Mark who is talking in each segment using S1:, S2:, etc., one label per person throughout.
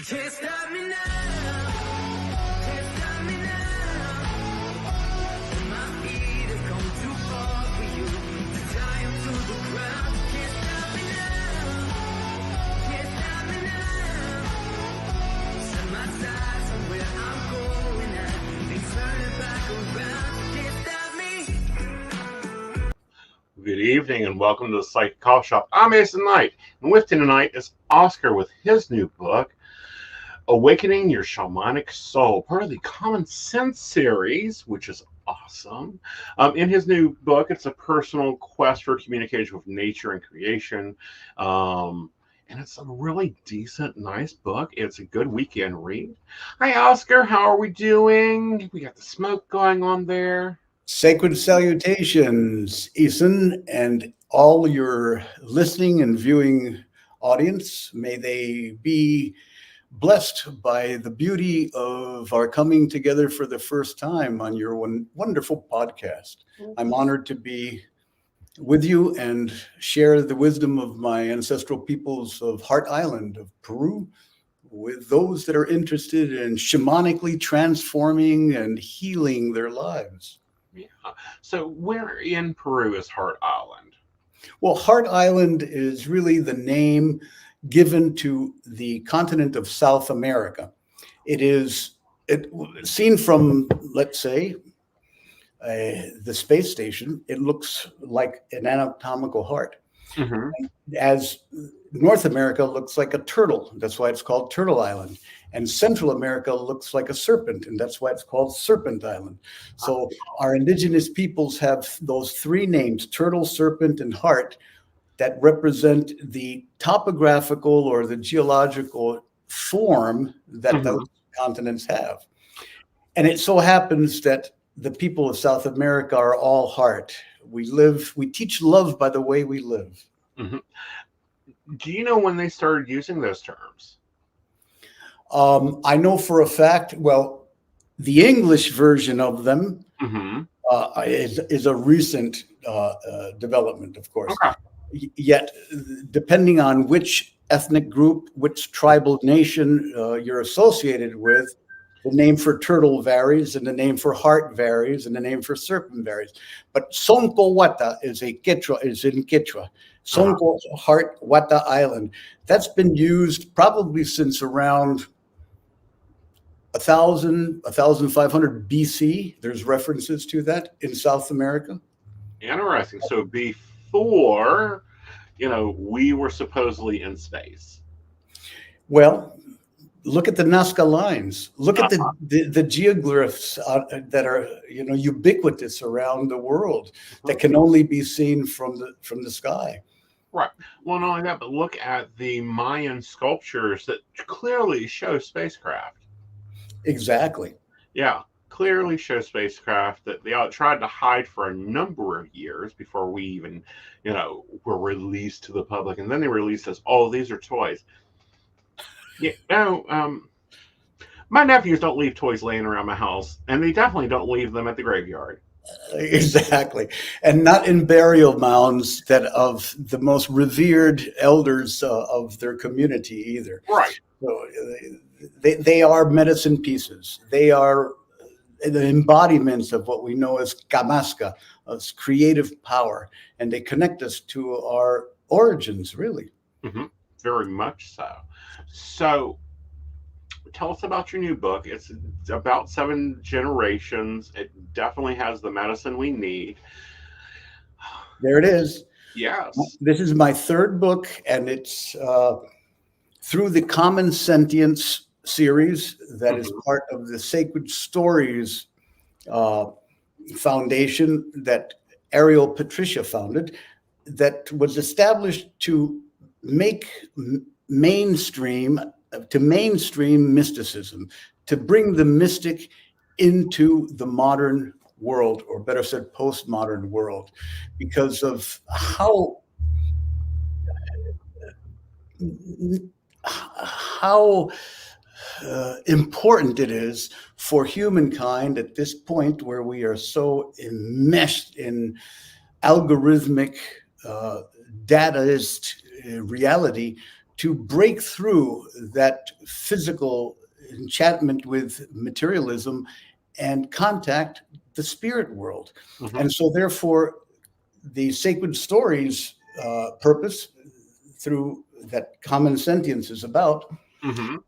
S1: can't stop me now. Can't stop me now. My feet have come too far for you to tie them to the ground. Can't stop me now. Can't stop me now. Set my sights on where I'm going at. They turn it back around. Can't stop me.
S2: Good evening and welcome to the Psychic Coffee Shop. I'm Aeson Knight, and with me tonight is Oscar with his new book, Awakening Your Shamanic Soul, part of the Common Sense series, which is awesome. In his new book, it's a personal quest for communication with nature and creation. And it's a really decent, nice book. It's a good weekend read. Hi, Oscar. How are we doing? We got the smoke going on there.
S3: Sacred salutations, Aeson, and all your listening and viewing audience. May they be blessed by the beauty of our coming together for the first time on your wonderful podcast. I'm honored to be with you and share the wisdom of my ancestral peoples of Heart Island of Peru with those that are interested in shamanically transforming and healing their lives.
S2: Yeah. So where in Peru is Heart Island?
S3: Well, Heart Island is really the name given to the continent of South America. Seen from, let's say, the space station, it looks like an anatomical heart. Mm-hmm. As North America looks like a turtle, that's why it's called Turtle Island. And Central America looks like a serpent, and that's why it's called Serpent Island. So our indigenous peoples have those three names, turtle, serpent, and heart, that represent the topographical or the geological form that those continents have. And it so happens that the people of South America are all heart. We teach love by the way we live.
S2: Mm-hmm. Do you know when they started using those terms?
S3: I know for a fact, well, the English version of them is a recent development, of course. Okay. Yet, depending on which ethnic group, which tribal nation you're associated with, the name for turtle varies, and the name for heart varies, and the name for serpent varies. But Sonko Wata is in Quechua. Sonko, Heart, Wata Island. That's been used probably since around 1,500 BC. There's references to that in South America.
S2: Interesting. So before, we were supposedly in space.
S3: Well, look at the Nazca lines. Look at the geoglyphs that are, ubiquitous around the world that can only be seen from the sky.
S2: Right. Well, not only that, but look at the Mayan sculptures that clearly show spacecraft.
S3: Exactly.
S2: Yeah, clearly show spacecraft that they tried to hide for a number of years before we even, were released to the public. And then they released us, these are toys. My nephews don't leave toys laying around my house, and they definitely don't leave them at the graveyard.
S3: Exactly. And not in burial mounds that of the most revered elders of their community either.
S2: Right.
S3: So they are medicine pieces. They are the embodiments of what we know as kamasqa, as creative power, and they connect us to our origins, really.
S2: Mm-hmm. Very much so. So tell us about your new book. It's about 7 generations. It definitely has the medicine we need.
S3: There it is.
S2: Yes.
S3: This is my 3rd book, and it's through the Common Sentience series that is part of the Sacred Stories Foundation that Ariel Patricia founded, that was established to make mainstream mysticism, to bring the mystic into the modern world, or better said, postmodern world, because of how important it is for humankind at this point where we are so enmeshed in algorithmic dataist reality to break through that physical enchantment with materialism and contact the spirit world.
S2: Mhm.
S3: And so therefore, the sacred stories purpose through that common sentience is about
S2: Mhm.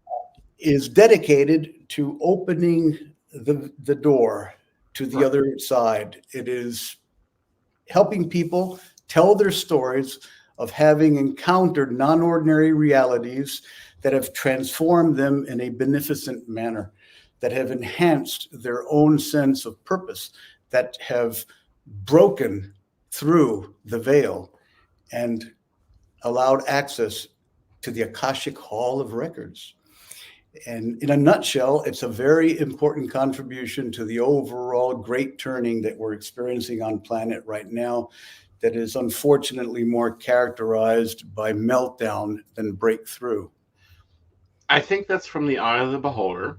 S3: is dedicated to opening the door to the
S2: Right.
S3: other side. It is helping people tell their stories of having encountered non-ordinary realities that have transformed them in a beneficent manner, that have enhanced their own sense of purpose, that have broken through the veil and allowed access to the Akashic Hall of Records. And in a nutshell, it's a very important contribution to the overall great turning that we're experiencing on planet right now, that is unfortunately more characterized by meltdown than breakthrough.
S2: I think that's from the eye of the beholder.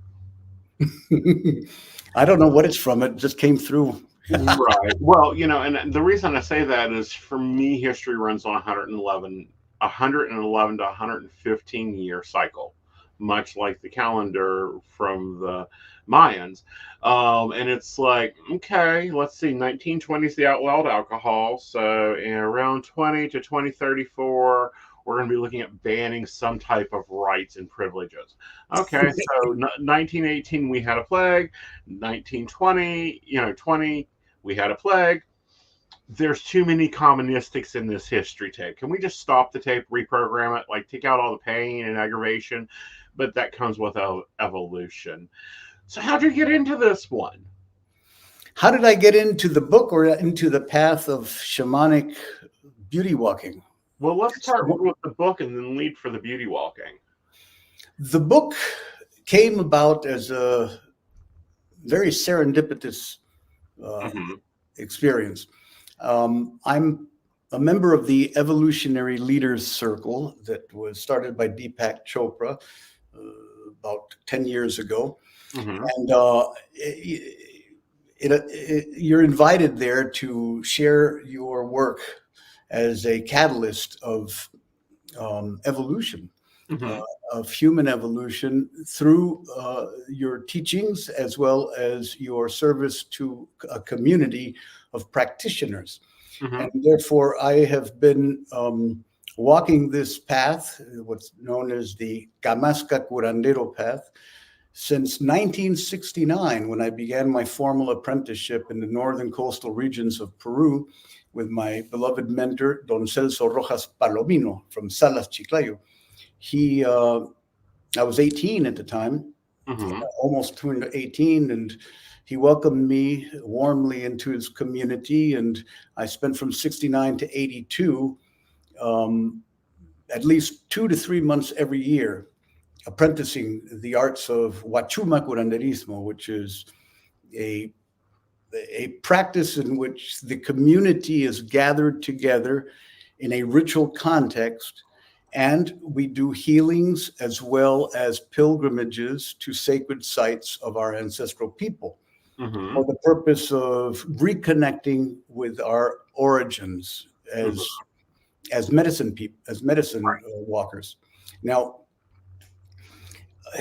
S3: I don't know what it's from. It just came through.
S2: Right. Well, and the reason I say that is, for me, history runs on 111 to 115 year cycle, much like the calendar from the Mayans. And it's like, okay, let's see, 1920 is the outlawed alcohol. So in around 20 to 2034, we're going to be looking at banning some type of rights and privileges. Okay, so 1918, we had a plague. 1920, 20, we had a plague. There's too many communistics in this history tape. Can we just stop the tape, reprogram it, like take out all the pain and aggravation? But that comes with evolution. So how'd you get into this one?
S3: How did I get into the book or into the path of shamanic beauty walking?
S2: Well, let's start with the book and then lead for the beauty walking. The
S3: book came about as a very serendipitous experience. I'm a member of the Evolutionary Leaders Circle that was started by Deepak Chopra about 10 years ago. And you're invited there to share your work as a catalyst of evolution, of human evolution through your teachings, as well as your service to a community of practitioners. And therefore, I have been walking this path, what's known as the kamasqa curandero path, since 1969, when I began my formal apprenticeship in the northern coastal regions of Peru with my beloved mentor, Don Celso Rojas Palomino from Salas, Chiclayo. I was 18 at the time, almost turned 18, and he welcomed me warmly into his community. And I spent from 69 to 82, at least 2 to 3 months every year, apprenticing the arts of Huachuma curanderismo, which is a practice in which the community is gathered together in a ritual context, and we do healings as well as pilgrimages to sacred sites of our ancestral people for the purpose of reconnecting with our origins as medicine people, as medicine walkers. Now,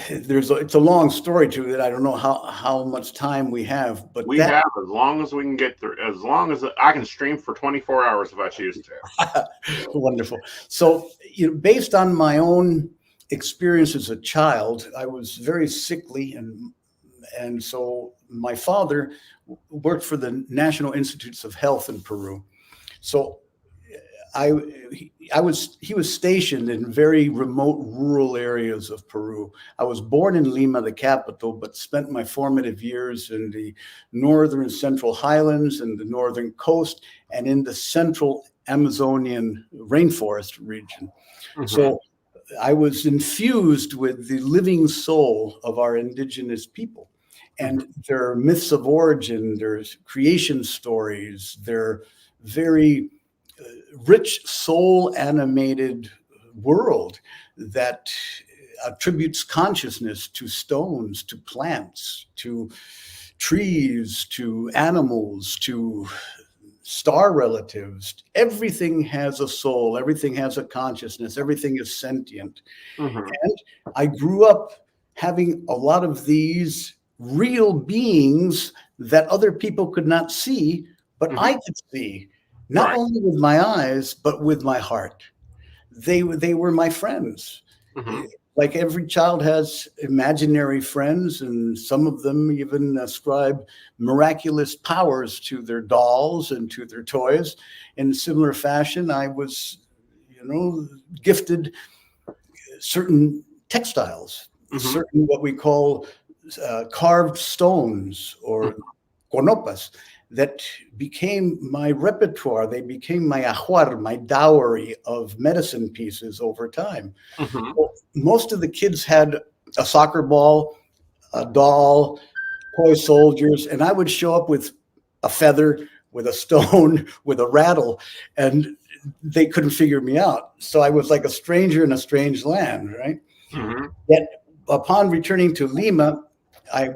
S3: it's a long story to it. I don't know how much time we have, but
S2: we have as long as we can get through. As long as I can stream for 24 hours if I choose to.
S3: Wonderful. So, based on my own experience as a child, I was very sickly, and so my father worked for the National Institutes of Health in Peru. So he was stationed in very remote rural areas of Peru. I was born in Lima, the capital, but spent my formative years in the northern central highlands and the northern coast and in the central Amazonian rainforest region. So I was infused with the living soul of our indigenous people and their myths of origin, their creation stories, their very rich soul animated world that attributes consciousness to stones, to plants, to trees, to animals, to star relatives. Everything has a soul. Everything has a consciousness. Everything is sentient.
S2: Mhm.
S3: And I grew up having a lot of these real beings that other people could not see, but
S2: Mhm.
S3: I could see, not
S2: Right.
S3: only with my eyes, but with my heart. They were my friends.
S2: Mhm.
S3: Like every child has imaginary friends, and some of them even ascribe miraculous powers to their dolls and to their toys. In similar fashion, I was, gifted certain textiles,
S2: Mhm.
S3: certain what we call carved stones or conopas that became my repertoire. They became my ajuar, my dowry of medicine pieces over time.
S2: Mhm.
S3: Well, most of the kids had a soccer ball, a doll, toy soldiers, and I would show up with a feather, with a stone, with a rattle, and they couldn't figure me out. So I was like a stranger in a strange land, right?
S2: Mhm.
S3: Yet upon returning to Lima, it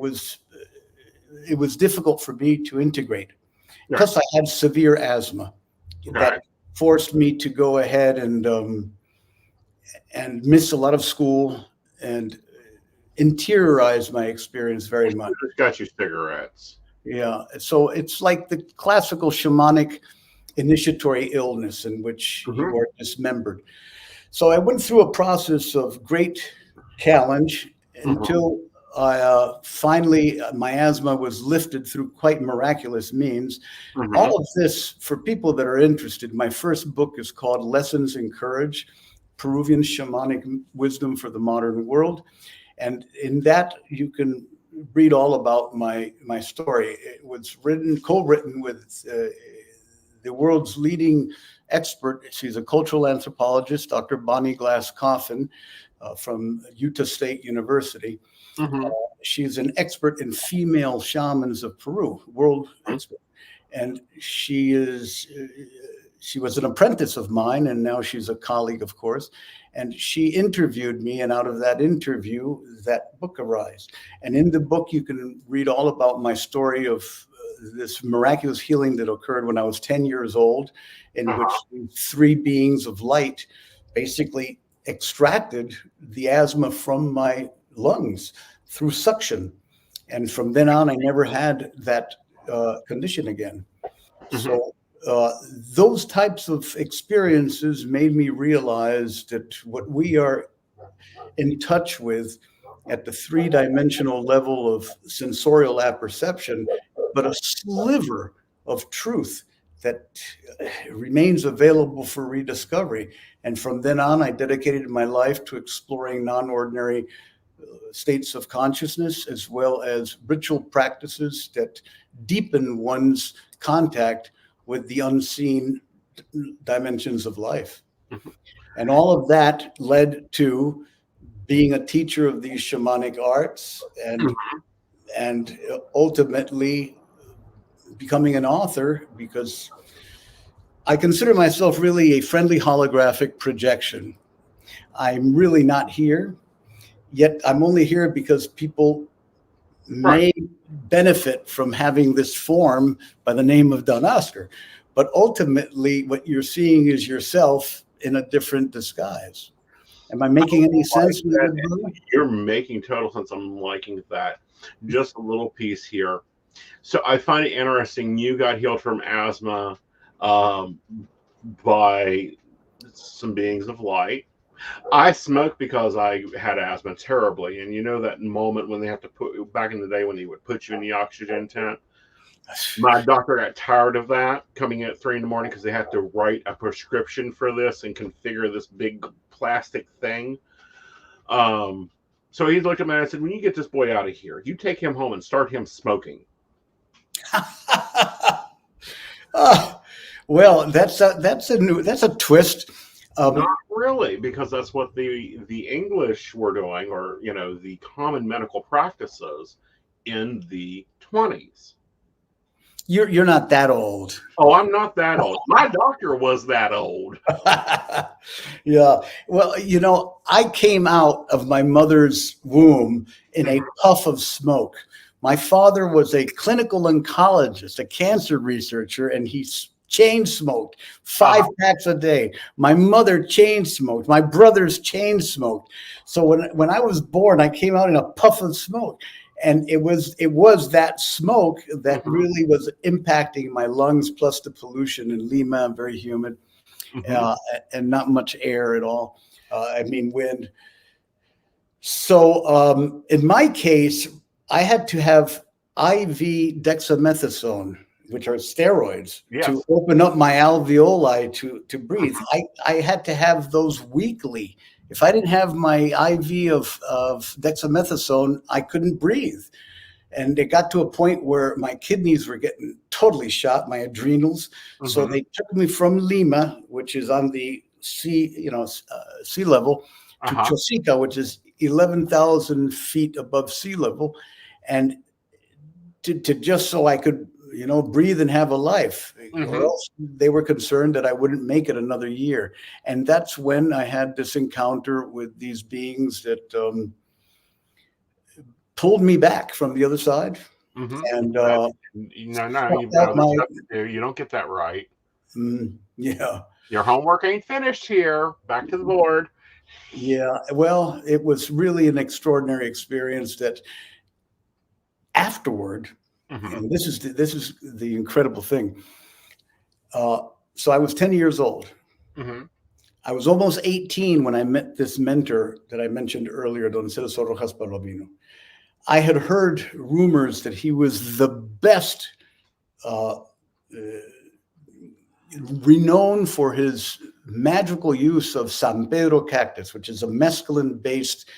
S3: was difficult for me to integrate.
S2: Right.
S3: Plus, I had severe asthma that
S2: Right.
S3: forced me to go ahead and miss a lot of school and interiorized my experience very much.
S2: Just got you cigarettes.
S3: Yeah. So it's like the classical shamanic initiatory illness in which you
S2: Mhm.
S3: are dismembered. So I went through a process of great challenge until I finally, my asthma was lifted through quite miraculous means.
S2: Mhm.
S3: All of this, for people that are interested, my first book is called Lessons in Courage, Peruvian Shamanic Wisdom for the Modern World. And in that, you can read all about my story. It was co-written with the world's leading expert. She's a cultural anthropologist, Dr. Bonnie Glass Coffin from Utah State University.
S2: Mhm.
S3: She's an expert in female shamans of Peru, world expert. And she was an apprentice of mine, and now she's a colleague, of course. And she interviewed me, and out of that interview, that book arose. And in the book, you can read all about my story of this miraculous healing that occurred when I was 10 years old, in which three beings of light basically extracted the asthma from my lungs through suction. And from then on, I never had that condition again. So those types of experiences made me realize that what we are in touch with at the three-dimensional level of sensorial apperception, but a sliver of truth that remains available for rediscovery. And from then on, I dedicated my life to exploring non-ordinary states of consciousness, as well as ritual practices that deepen one's contact with the unseen dimensions of life. And all of that led to being a teacher of these shamanic arts and ultimately becoming an author, because I consider myself really a friendly holographic projection. I'm really not here, yet I'm only here because people may benefit from having this form by the name of Don Oscar. But ultimately, what you're seeing is yourself in a different disguise. Am I making any sense?
S2: You're making total sense. I'm liking that. Just a little piece here. So I find it interesting. You got healed from asthma by some beings of light. I smoked because I had asthma terribly, and you know that moment when they have to put back in the day when they would put you in the oxygen tent. My doctor got tired of that coming in at 3 a.m. because they had to write a prescription for this and configure this big plastic thing. So he looked at me and I said, "When you get this boy out of here, you take him home and start him smoking."
S3: Well, that's a twist.
S2: Not really, because that's what the English were doing, or the common medical practices in the 20s.
S3: You're not that old.
S2: Oh, I'm not that old. My doctor was that old.
S3: Yeah. Well, I came out of my mother's womb in a puff of smoke. My father was a clinical oncologist, a cancer researcher, and he chain smoked 5 packs a day. My mother chain smoked. My brothers chain smoked. So when I was born, I came out in a puff of smoke. And it was that smoke that really was impacting my lungs, plus the pollution in Lima, very humid, and not much air at all. I mean, wind. So in my case, I had to have IV dexamethasone, which are steroids, to open up my alveoli to breathe. I had to have those weekly. If I didn't have my IV of dexamethasone, I couldn't breathe. And it got to a point where my kidneys were getting totally shot, my adrenals. So they took me from Lima, which is on the sea level, to Chosica, which is 11,000 feet above sea level, and to just so I could, breathe and have a life. Or else they were concerned that I wouldn't make it another year. And that's when I had this encounter with these beings that pulled me back from the other side. And
S2: you don't get that right.
S3: Yeah.
S2: Your homework ain't finished here. Back to the board.
S3: Yeah. Well, it was really an extraordinary experience that afterward, and this is the incredible thing. So I was 10 years old. I was almost 18 when I met this mentor that I mentioned earlier, Don Celso Rojas Palomino. I had heard rumors that he was the best, renowned for his magical use of San Pedro cactus, which is a mescaline-based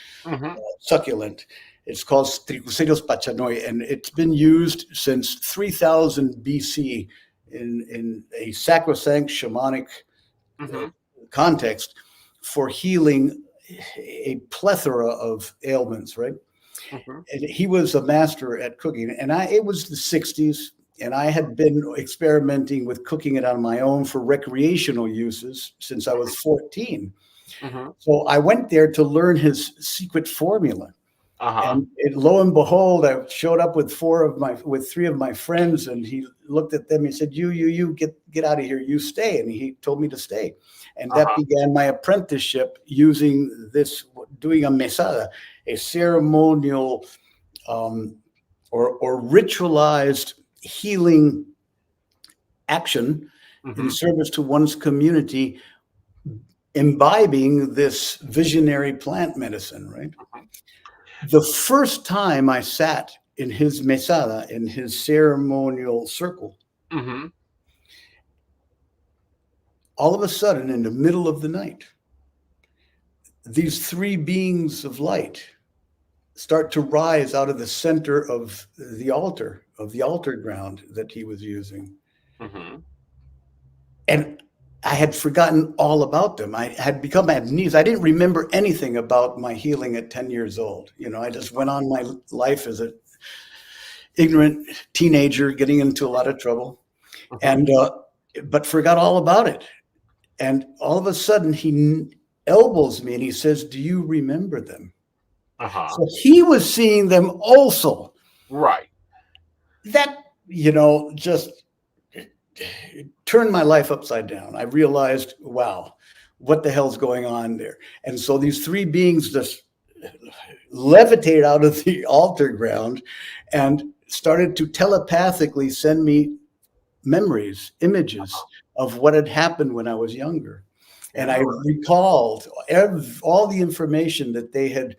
S3: succulent. It's called Trichucerius pachanoi, and it's been used since 3000 BC in a sacrosanct shamanic context for healing a plethora of ailments, right? And he was a master at cooking. And it was the 60s, and I had been experimenting with cooking it on my own for recreational uses since I was 14. So I went there to learn his secret formula. And lo and behold, I showed up with three of my friends, and he looked at them and said, you get out of here, you stay. And he told me to stay. And that began my apprenticeship using this, doing a mesada, a ceremonial or ritualized healing action in service to one's community, imbibing this visionary plant medicine, right? The first time I sat in his mesada, in his ceremonial circle, all of a sudden, in the middle of the night, these three beings of light start to rise out of the center of the altar ground that he was using. And I had forgotten all about them. I had become amnesia. I didn't remember anything about my healing at 10 years old. I just went on my life as an ignorant teenager, getting into a lot of trouble, and but forgot all about it. And all of a sudden, he elbows me and he says, "Do you remember them?" So he was seeing them also.
S2: Right.
S3: That, just turned my life upside down. I realized, wow, what the hell's going on there? And so these three beings just levitated out of the altar ground and started to telepathically send me memories, images of what had happened when I was younger. And I recalled all the information that they had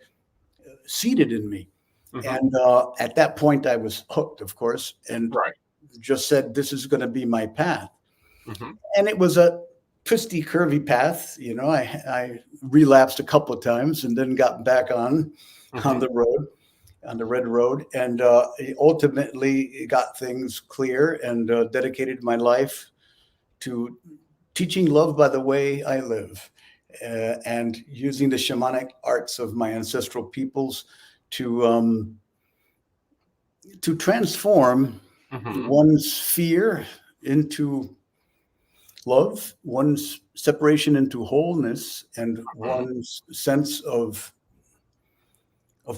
S3: seeded in me. And at that point, I was hooked, of course, and just said, this is going to be my path. And it was a twisty, curvy path. I relapsed a couple of times and then got back on the road, on the red road, and ultimately got things clear and dedicated my life to teaching love by the way I live, and using the shamanic arts of my ancestral peoples to transform one's fear into love, one's separation into wholeness, and one's sense of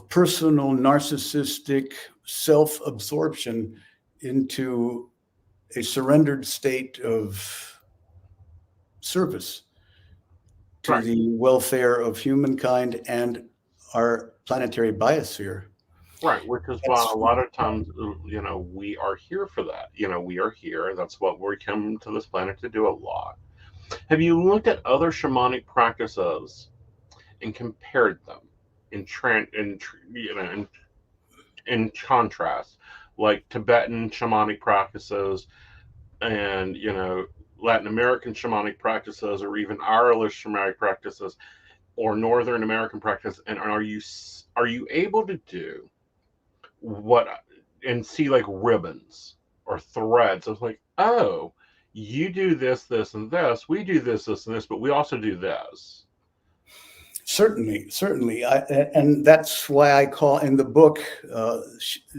S3: personal narcissistic self-absorption into a surrendered state of service to
S2: Right.
S3: the welfare of humankind and our planetary biosphere.
S2: Right, which is why a lot of times, we are here for that. We are here. That's what we come to this planet to do a lot. Have you looked at other shamanic practices and compared them in contrast, like Tibetan shamanic practices and Latin American shamanic practices, or even Irish shamanic practices, or Northern American practice? And are you able to do and see like ribbons or threads of like, oh, you do this, this, and this. We do this, this, and this, but we also do this.
S3: Certainly. And that's why I call in the book,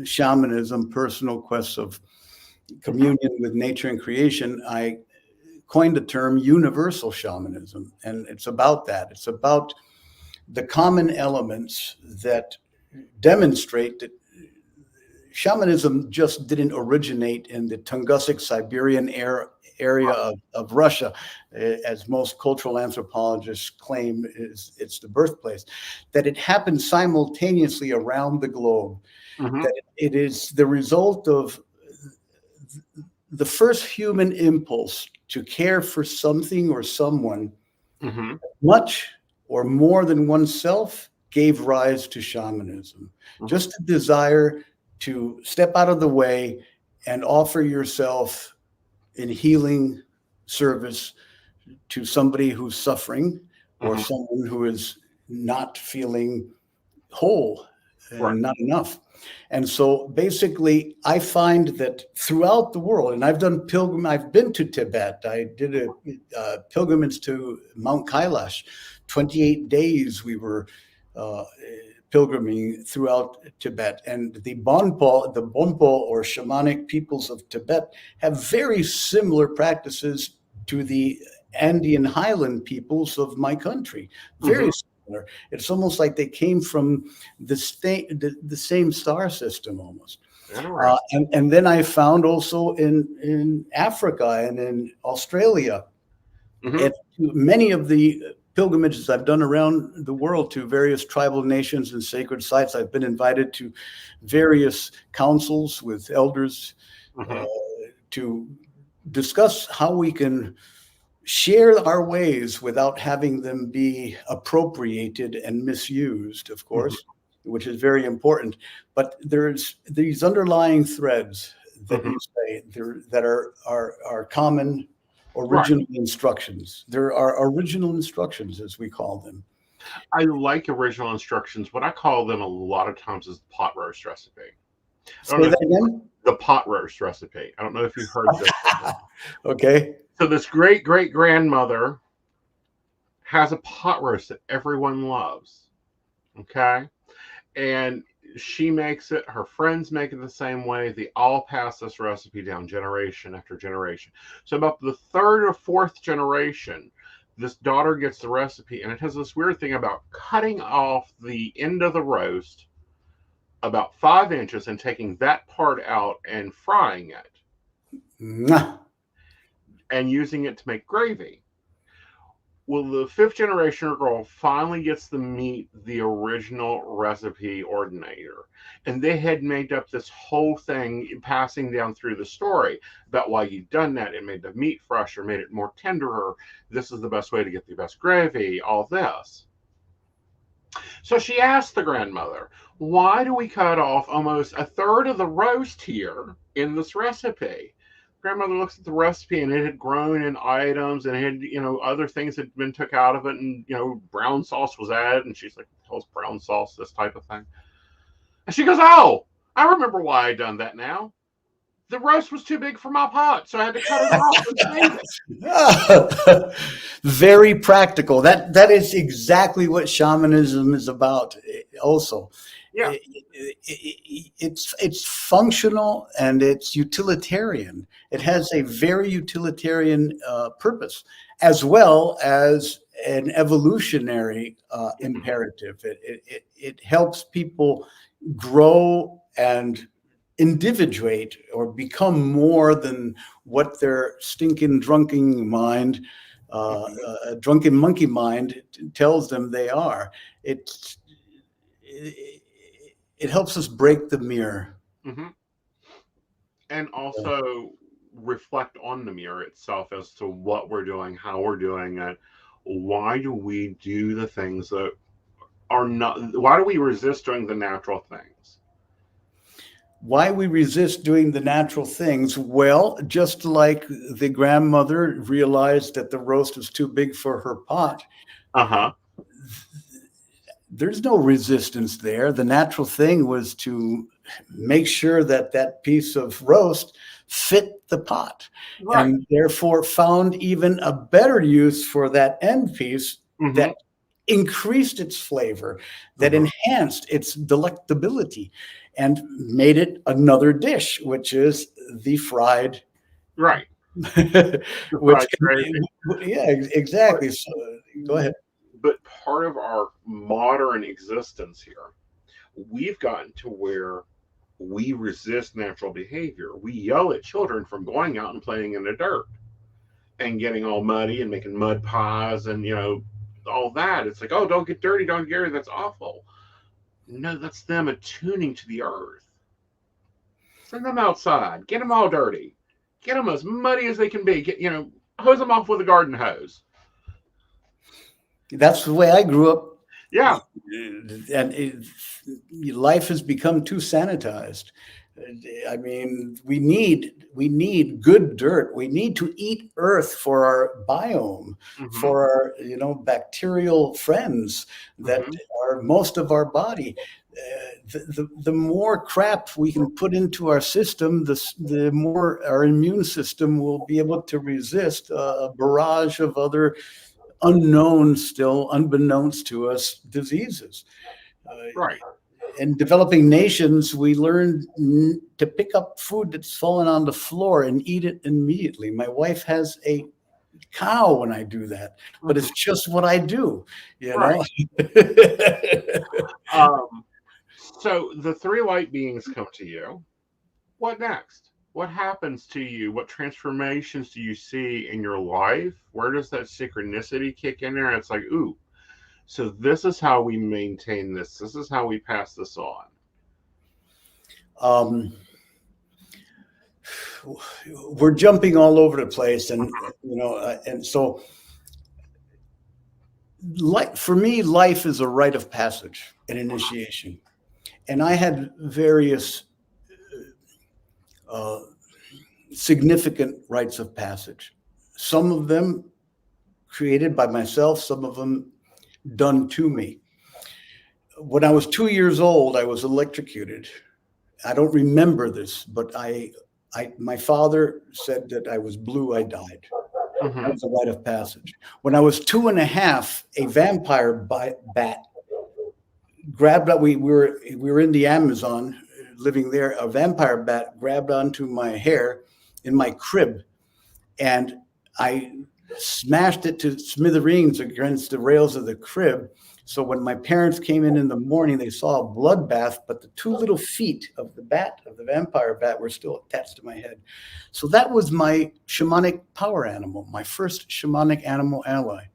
S3: Shamanism, Personal Quest of Communion with Nature and Creation, I coined the term universal shamanism. And it's about that. It's about the common elements that demonstrate that shamanism just didn't originate in the Tungusic Siberian area of Russia, as most cultural anthropologists claim it's the birthplace, that it happened simultaneously around the globe, that it is the result of the first human impulse to care for something or someone, much or more than oneself, gave rise to shamanism. Just a desire to step out of the way and offer yourself in healing service to somebody who's suffering or someone who is not feeling whole and not enough. And so basically, I find that throughout the world, and I've been to Tibet. I did a pilgrimage to Mount Kailash. 28 days we were pilgriming throughout Tibet, and the Bonpo or shamanic peoples of Tibet have very similar practices to the Andean highland peoples of my country. Very similar. It's almost like they came from the same star system almost. And then I found also in Africa and in Australia, and many of the pilgrimages I've done around the world to various tribal nations and sacred sites. I've been invited to various councils with elders to discuss how we can share our ways without having them be appropriated and misused, of course, which is very important. But there's these underlying threads that you say that are common. Original instructions. There are original instructions, as we call them.
S2: I like original instructions. What I call them a lot of times is the pot roast recipe.
S3: Say that again?
S2: The pot roast recipe. I don't know if you've heard this.
S3: Okay.
S2: So this great-great-grandmother has a pot roast that everyone loves. Okay? And she makes it, her friends make it the same way. They all pass this recipe down generation after generation. So about the third or fourth generation, this daughter gets the recipe, and it has this weird thing about cutting off the end of the roast about 5 inches and taking that part out and frying it and using it to make gravy. Well, the fifth generation girl finally gets to meet the original recipe originator. And they had made up this whole thing passing down through the story about why you'd done that. It made the meat fresher, made it more tenderer. This is the best way to get the best gravy, all this. So she asked the grandmother, why do we cut off almost a third of the roast here in this recipe? Grandmother looks at the recipe, and it had grown in items, and it had, other things had been took out of it, and, brown sauce was added, and she's like, what the hell's brown sauce, this type of thing. And she goes, oh, I remember why I done that now. The roast was too big for my pot, so I had to cut it off and save it.
S3: Very practical. That is exactly what shamanism is about also.
S2: Yeah.
S3: It's functional and it's utilitarian. It has a very utilitarian purpose, as well as an evolutionary imperative. It helps people grow and individuate or become more than what their stinking drunken mind, drunken monkey mind tells them they are. It helps us break the mirror.
S2: Mm-hmm. And also reflect on the mirror itself as to what we're doing, how we're doing it. Why do we do the things that are not, why do we resist doing the natural things?
S3: Why we resist doing the natural things? Well, just like the grandmother realized that the roast was too big for her pot.
S2: Uh-huh.
S3: There's no resistance there. The natural thing was to make sure that that piece of roast fit the pot,
S2: Right.
S3: and therefore found even a better use for that end piece that increased its flavor, that enhanced its delectability, and made it another dish, which is the fried.
S2: Right.
S3: Which yeah, exactly. So go ahead.
S2: But part of our modern existence here, we've gotten to where we resist natural behavior. We yell at children from going out and playing in the dirt and getting all muddy and making mud pies and, all that. It's like, oh, don't get dirty, don't get dirty. That's awful. No, that's them attuning to the earth. Send them outside. Get them all dirty. Get them as muddy as they can be. Hose them off with a garden hose.
S3: That's the way I grew up.
S2: Yeah.
S3: And life has become too sanitized. I mean, we need good dirt. We need to eat earth for our biome, for our, bacterial friends that are most of our body. The more crap we can put into our system, the more our immune system will be able to resist a barrage of other unbeknownst to us, diseases.
S2: Right.
S3: In developing nations, we learn to pick up food that's fallen on the floor and eat it immediately. My wife has a cow when I do that, but it's just what I do,
S2: Right. So the three light beings come to you. What next? What happens to you? What transformations do you see in your life? Where does that synchronicity kick in there? It's like, ooh, so this is how we maintain this. This is how we pass this on.
S3: We're jumping all over the place, and and so for me, life is a rite of passage, an initiation, and I had various significant rites of passage. Some of them created by myself, some of them done to me. When I was 2 years old, I was electrocuted. I don't remember this, but my father said that I was blue, I died. That was a rite of passage. When I was 2.5, a vampire bat grabbed up. We were in the Amazon, living there. A vampire bat grabbed onto my hair in my crib, and I smashed it to smithereens against the rails of the crib. So when my parents came in the morning, they saw a bloodbath, but the two little feet of the vampire bat, were still attached to my head. So that was my shamanic power animal, my first shamanic animal ally.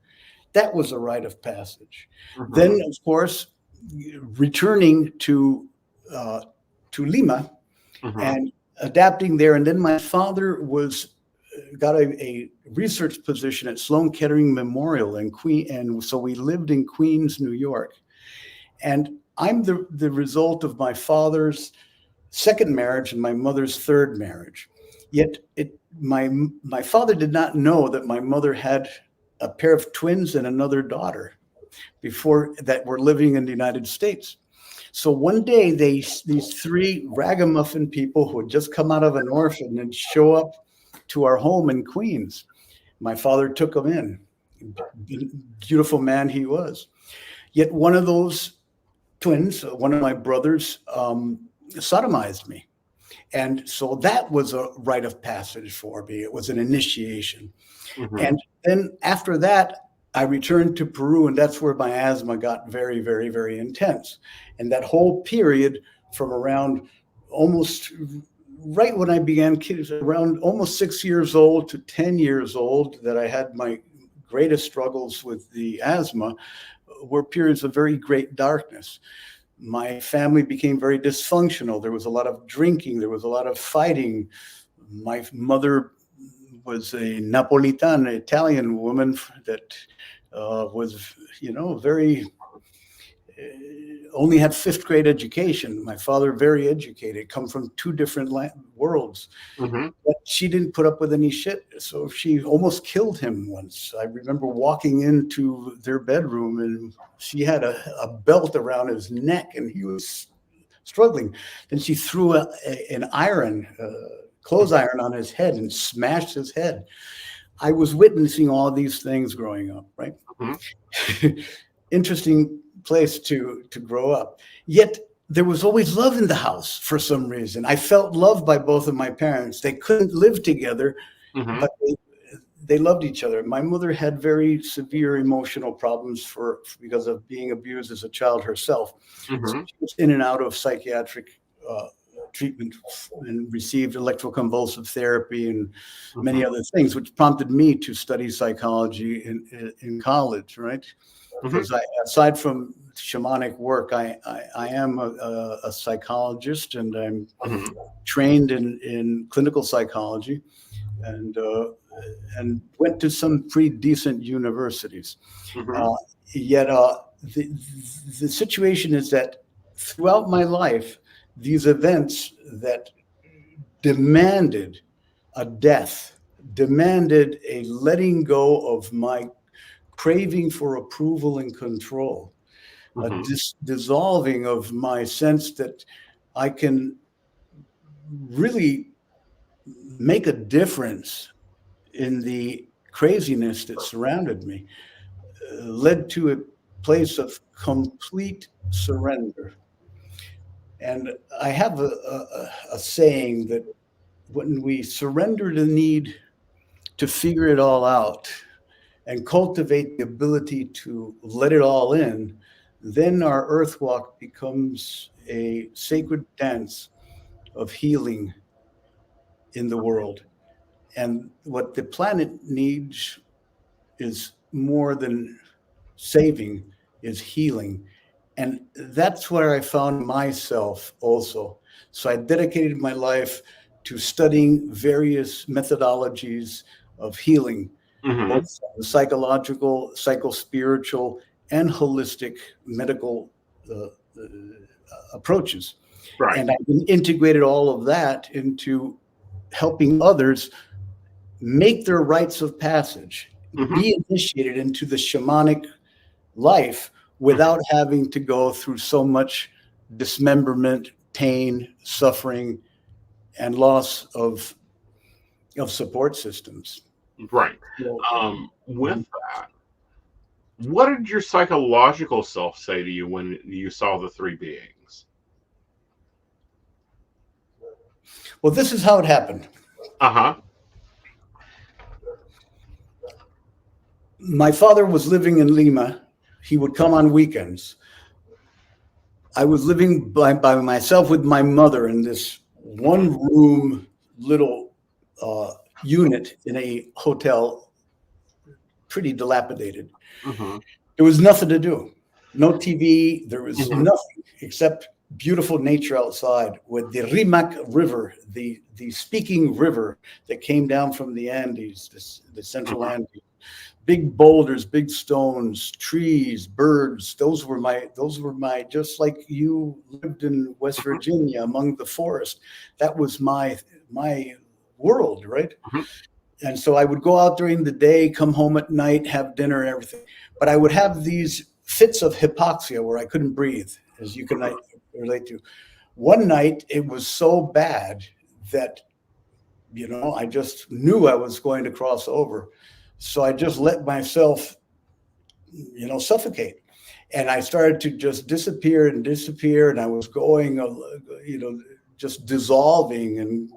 S3: That was a rite of passage. Then, of course, returning to Lima and adapting there. And then my father got a research position at Sloan Kettering Memorial in Queens, and so we lived in Queens, New York. And I'm the result of my father's second marriage and my mother's third marriage. Yet my father did not know that my mother had a pair of twins and another daughter before that were living in the United States. So one day these three ragamuffin people who had just come out of an orphanage show up to our home in Queens. My father took them in. Beautiful man he was. Yet one of those twins, one of my brothers, sodomized me. And so that was a rite of passage for me. It was an initiation. And then after that, I returned to Peru, and that's where my asthma got very, very, very intense. And that whole period from around almost right when I began kids, around almost 6 years old to 10 years old, that I had my greatest struggles with the asthma, were periods of very great darkness. My family became very dysfunctional. There was a lot of drinking. There was a lot of fighting. My mother was a Napolitan, an Italian woman that was, very, only had fifth grade education. My father, very educated, come from two different worlds.
S2: Mm-hmm.
S3: But she didn't put up with any shit. So she almost killed him once. I remember walking into their bedroom and she had a belt around his neck and he was struggling. Then she threw an iron, clothes iron on his head and smashed his head. I was witnessing all these things growing up, right? Mm-hmm. Interesting place to grow up. Yet there was always love in the house for some reason. I felt loved by both of my parents. They couldn't live together, mm-hmm. but they loved each other. My mother had very severe emotional problems because of being abused as a child herself. Mm-hmm. So she was in and out of psychiatric treatment and received electroconvulsive therapy and mm-hmm. many other things, which prompted me to study psychology in college, right? Because aside from shamanic work, I am a psychologist, and I'm mm-hmm. trained in clinical psychology, and went to some pretty decent universities. Mm-hmm. Yet the situation is that throughout my life, these events that demanded a death, demanded a letting go of my craving for approval and control, mm-hmm. a dissolving of my sense that I can really make a difference in the craziness that surrounded me, led to a place of complete surrender. And I have a saying that when we surrender the need to figure it all out and cultivate the ability to let it all in, then our earth walk becomes a sacred dance of healing in the world. And what the planet needs is more than saving, is healing. And that's where I found myself also. So I dedicated my life to studying various methodologies of healing, mm-hmm. both psychological, psychospiritual, and holistic medical approaches. Right. And I integrated all of that into helping others make their rites of passage, mm-hmm. be initiated into the shamanic life without mm-hmm. having to go through so much dismemberment, pain, suffering, and loss of support systems.
S2: Right. With that, what did your psychological self say to you when you saw the three beings?
S3: Well, this is how it happened.
S2: Uh-huh.
S3: My father was living in Lima. He would come on weekends. I was living by myself with my mother in this one-room little unit in a hotel, pretty dilapidated. Mm-hmm. There was nothing to do. No TV. There was mm-hmm. nothing except beautiful nature outside with the Rimac River, the speaking river that came down from the Andes, the central mm-hmm. Andes. Big boulders, big stones, trees, birds. Those were my, just like you lived in West Virginia among the forest. That was my world, right? Mm-hmm. And so I would go out during the day, come home at night, have dinner and everything. But I would have these fits of hypoxia where I couldn't breathe, as you can relate to. One night, it was so bad that, I just knew I was going to cross over. So I just let myself, suffocate. And I started to just disappear. And I was going, just dissolving and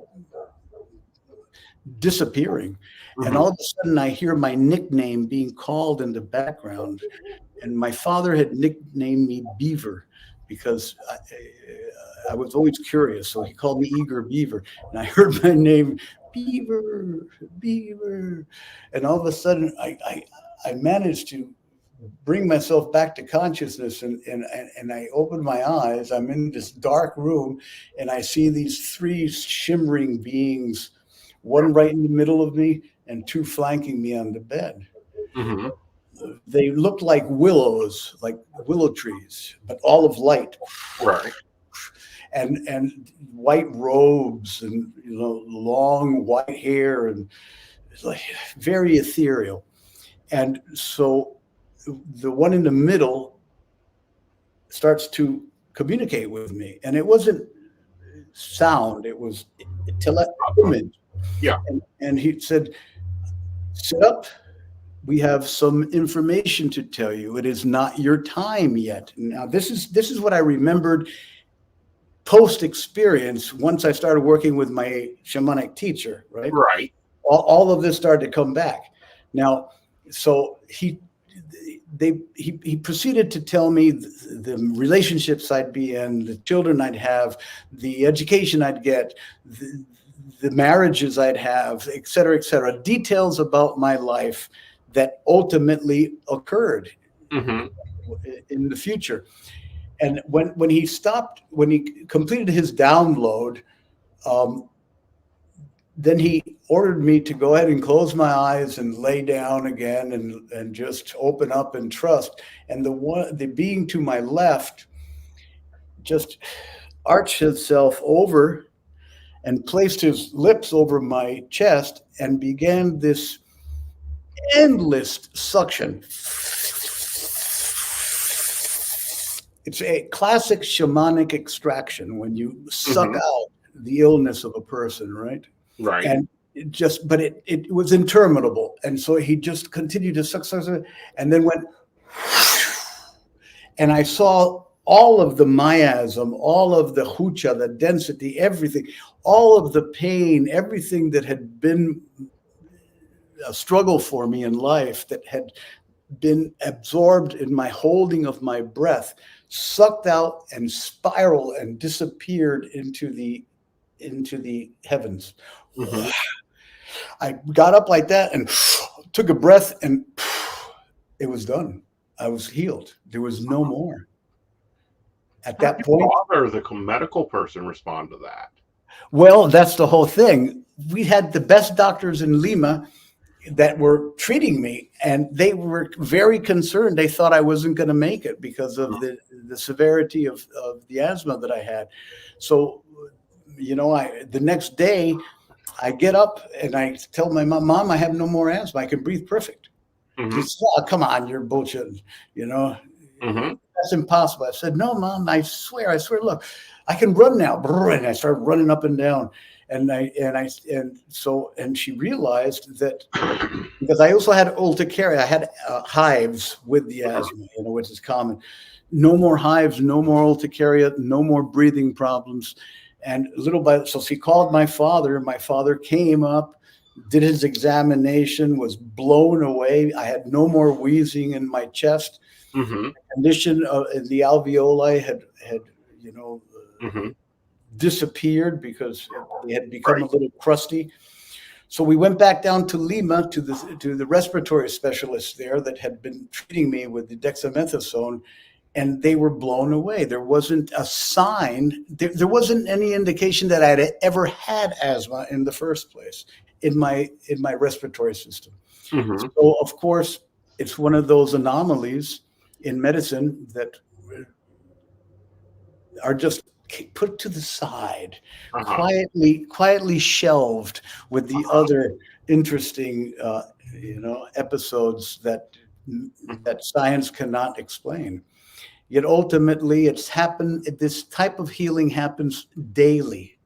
S3: disappearing. Mm-hmm. And all of a sudden I hear my nickname being called in the background. And my father had nicknamed me Beaver because I was always curious. So he called me Eager Beaver, and I heard my name, Beaver, Beaver, and all of a sudden I managed to bring myself back to consciousness, and I open my eyes. I'm in this dark room, and I see these three shimmering beings, one right in the middle of me and two flanking me on the bed.
S2: Mm-hmm.
S3: They looked like willows, like willow trees, but all of light.
S2: Right.
S3: And white robes, and long white hair, and it's like very ethereal. And so the one in the middle starts to communicate with me, and it wasn't sound, it was image.
S2: Yeah.
S3: And he said, "Sit up. We have some information to tell you. It is not your time yet." Now, this is what I remembered post experience once I started working with my shamanic teacher, right?
S2: Right.
S3: All of this started to come back. Now, so he proceeded to tell me the relationships I'd be in, the children I'd have, the education I'd get, the marriages I'd have, et cetera, details about my life that ultimately occurred in the future. And when he completed his download, then he ordered me to go ahead and close my eyes and lay down again and just open up and trust. And the being to my left just arched himself over and placed his lips over my chest and began this endless suction. It's a classic shamanic extraction when you suck out the illness of a person, right?
S2: Right.
S3: And it was interminable. And so he just continued to suck, and then went, and I saw all of the miasm, all of the hucha, the density, everything, all of the pain, everything that had been a struggle for me in life, that had been absorbed in my holding of my breath, sucked out and spiraled and disappeared into the heavens. I got up like that and took a breath, and it was done. I was healed. There was no more. At that point,
S2: how did the medical person respond to that?
S3: Well, that's the whole thing. We had the best doctors in Lima that were treating me, and they were very concerned. They thought I wasn't going to make it because of the severity of the asthma that I had. So, the next day I get up and I tell my mom, I have no more asthma. I can breathe perfect. She said, "Oh, come on, you're bullshitting, That's impossible." I said, "No, Mom, I swear, look, I can run now." And I started running up and down. And she realized that because I also had urticaria, I had hives with the asthma, which is common. No more hives, no more urticaria, no more breathing problems. And so she called my father. My father came up, did his examination, was blown away. I had no more wheezing in my chest. The condition in the alveoli had disappeared because it had become a little crusty. So we went back down to Lima to the respiratory specialist there that had been treating me with the dexamethasone, and they were blown away. There wasn't a sign. There wasn't any indication that I had ever had asthma in the first place in my respiratory system. So of course, it's one of those anomalies in medicine that are just put to the side, quietly shelved with the other interesting, episodes that science cannot explain. Yet ultimately, it's happened. This type of healing happens daily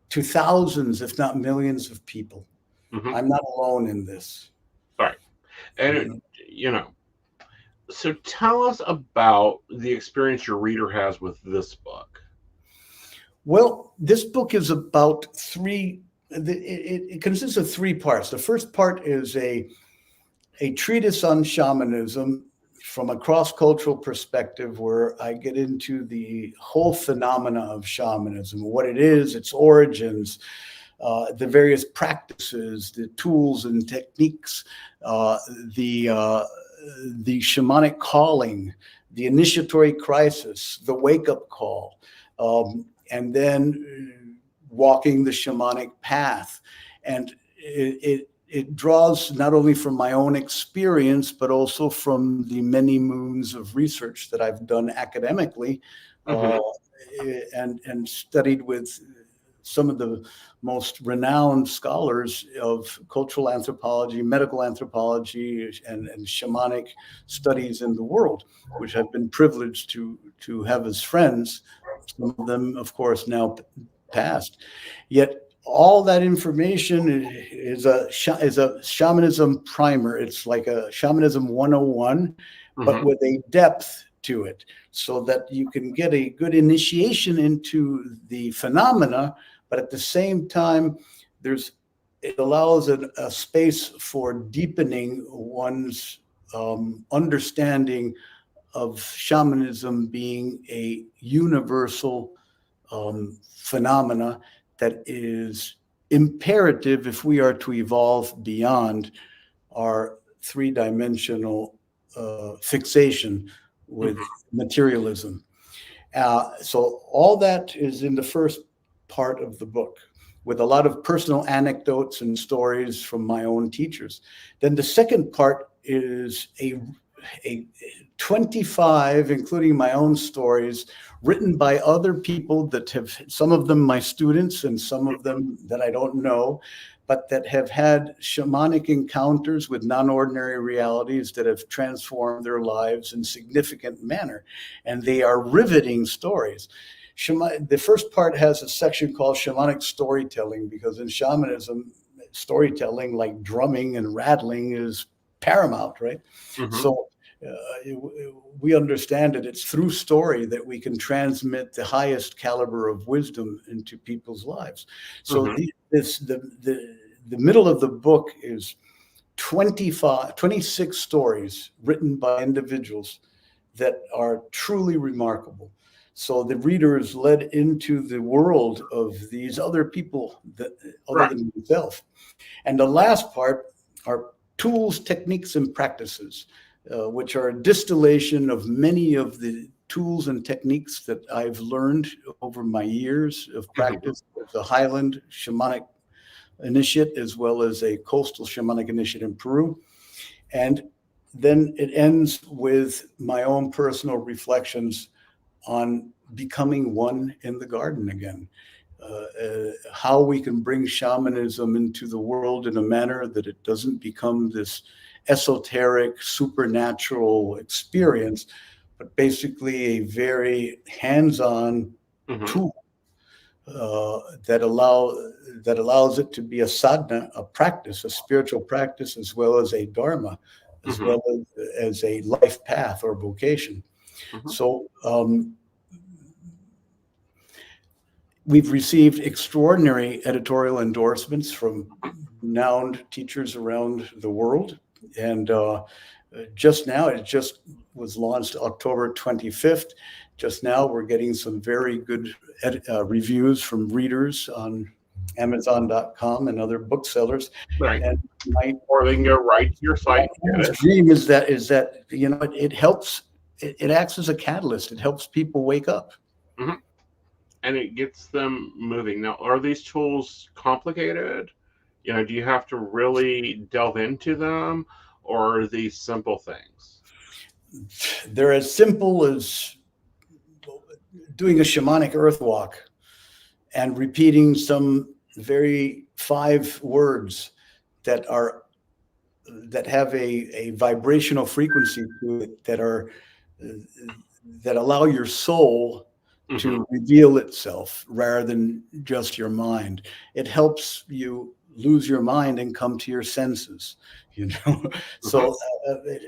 S3: to thousands, if not millions, of people. I'm not alone in this.
S2: Right, and so tell us about the experience your reader has with this book.
S3: Well, this book is about it consists of three parts. The first part is a treatise on shamanism from a cross-cultural perspective, where I get into the whole phenomena of shamanism, what it is, its origins, the various practices, the tools and techniques, the shamanic calling, the initiatory crisis, the wake-up call, and then walking the shamanic path. And it draws not only from my own experience, but also from the many moons of research that I've done academically, and studied with some of the most renowned scholars of cultural anthropology, medical anthropology, and shamanic studies in the world, which I've been privileged to have as friends. Some of them, of course, now passed. Yet all that information is a shamanism primer. It's like a shamanism 101, but with a depth to it, so that you can get a good initiation into the phenomena, but at the same time, it allows a space for deepening one's understanding of shamanism being a universal phenomena that is imperative if we are to evolve beyond our three-dimensional fixation with materialism. So all that is in the first part of the book, with a lot of personal anecdotes and stories from my own teachers. Then the second part is a 25, including my own stories, written by other people that have, some of them my students and some of them that I don't know, but that have had shamanic encounters with non-ordinary realities that have transformed their lives in significant manner. And they are riveting stories. The first part has a section called shamanic storytelling, because in shamanism, storytelling, like drumming and rattling, is paramount, right? So we understand that it's through story that we can transmit the highest caliber of wisdom into people's lives. So the middle of the book is 26 stories written by individuals that are truly remarkable. So the reader is led into the world of these other people that other than himself. And the last part are tools, techniques, and practices, which are a distillation of many of the tools and techniques that I've learned over my years of practice, the Highland Shamanic Initiate, as well as a coastal shamanic initiate in Peru. And then it ends with my own personal reflections on becoming one in the garden again. How we can bring shamanism into the world in a manner that it doesn't become this esoteric, supernatural experience, but basically a very hands-on tool that allows it to be a sadhana, a practice, a spiritual practice, as well as a dharma, as well as a life path or vocation. So we've received extraordinary editorial endorsements from renowned teachers around the world. And just now, it just was launched October 25th. Just now, we're getting some very good reviews from readers on Amazon.com and other booksellers.
S2: Right.
S3: And
S2: or they can go right to your site.
S3: My dream is that it helps. It acts as a catalyst. It helps people wake up.
S2: And it gets them moving. Now, are these tools complicated? Do you have to really delve into them, or are these simple things?
S3: They're as simple as doing a shamanic earth walk and repeating some very 5 words that have a vibrational frequency to it, that allow your soul to reveal itself rather than just your mind. It helps you lose your mind and come to your senses, So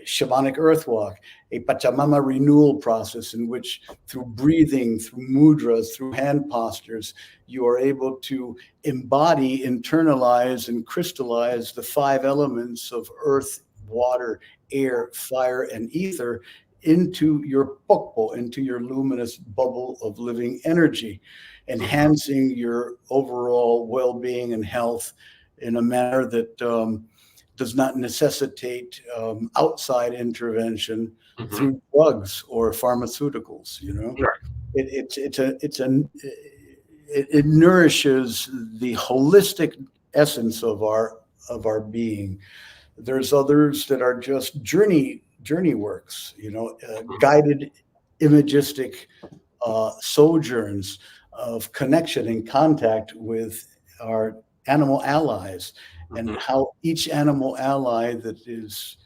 S3: shamanic earth walk, a Pachamama renewal process in which through breathing, through mudras, through hand postures, you are able to embody, internalize, and crystallize the 5 elements of earth, water, air, fire, and ether into your pokpo, into your luminous bubble of living energy, enhancing your overall well-being and health in a manner that does not necessitate outside intervention through drugs or pharmaceuticals. You know, it nourishes the holistic essence of our being. There's others that are just journey works, you know, guided imagistic sojourns of connection and contact with our animal allies, and how each animal ally that is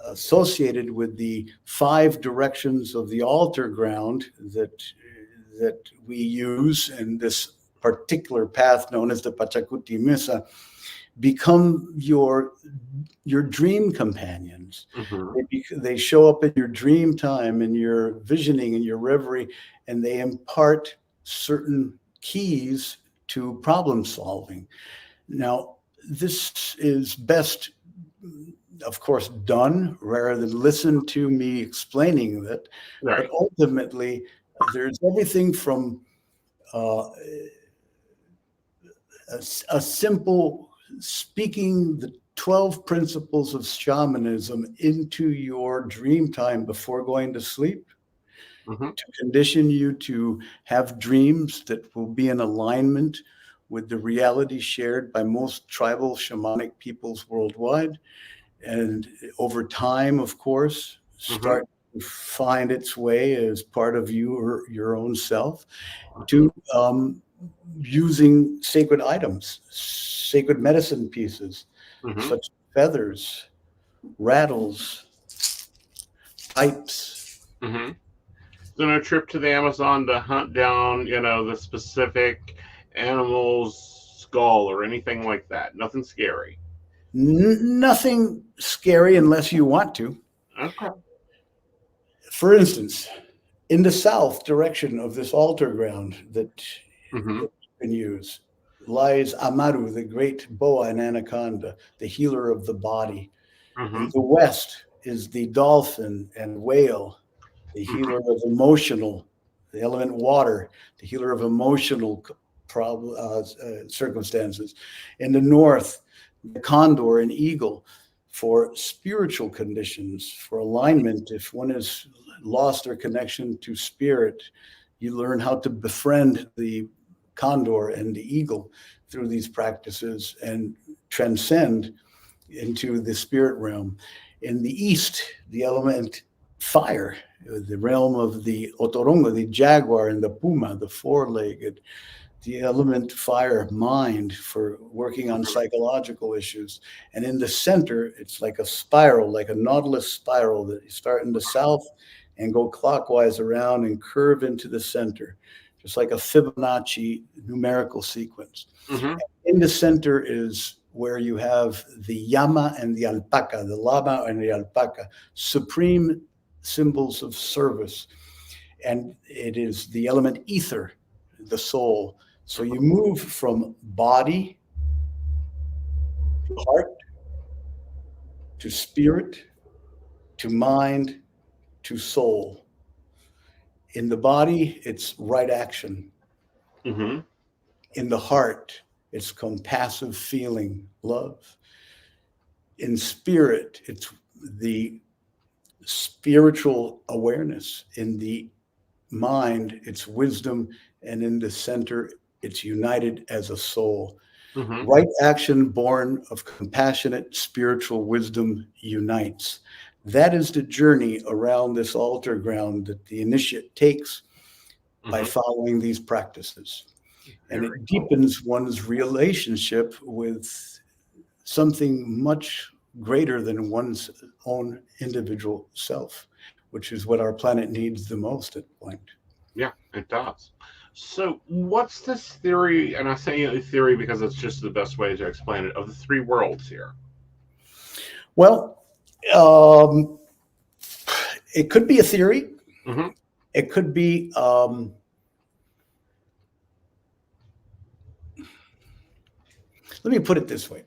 S3: associated with the 5 directions of the altar ground that we use in this particular path known as the Pachakuti Mesa become your dream companions. They show up in your dream time, in your visioning, in your reverie, and they impart certain keys to problem solving. Now, this is best, of course, done rather than listen to me explaining that. But ultimately, there's everything from a simple speaking the 12 principles of shamanism into your dream time before going to sleep, to condition you to have dreams that will be in alignment with the reality shared by most tribal shamanic peoples worldwide. And over time, of course, start to find its way as part of you or your own self, to using sacred items, sacred medicine pieces, such as feathers, rattles, pipes.
S2: So no trip to the Amazon to hunt down, you know, the specific animal's skull or anything like that. Nothing scary.
S3: Nothing scary unless you want to.
S2: Okay.
S3: For instance, in the south direction of this altar ground that you can use lies Amaru, the great boa and anaconda, the healer of the body. In the west is the dolphin and whale, the healer of emotional, the element water, the healer of emotional circumstances. In the north, the condor and eagle for spiritual conditions, for alignment. If one has lost their connection to spirit, you learn how to befriend the condor and the eagle through these practices and transcend into the spirit realm. In the east, the element fire, the realm of the otorongo, the jaguar, and the puma, the four-legged, the element fire, mind, for working on psychological issues. And in the center, it's like a spiral, like a nautilus spiral that you start in the south and go clockwise around and curve into the center, just like a Fibonacci numerical sequence. In the center is where you have the llama and the alpaca, the llama and the alpaca, supreme symbols of service. And it is the element ether, the soul. So you move from body to heart, to spirit, to mind, to soul. In the body, it's right action. In the heart, it's compassive feeling, love. In spirit, it's the spiritual awareness. In the mind, it's wisdom. And in the center, it's united as a soul. Right action born of compassionate spiritual wisdom unites. That is the journey around this altar ground that the initiate takes by following these practices. And it deepens one's relationship with something much greater than one's own individual self, which is what our planet needs the most at the point.
S2: Yeah, it does. So what's this theory, and I say a theory because it's just the best way to explain it, of the 3 worlds here?
S3: Well, it could be a theory. It could be let me put it this way.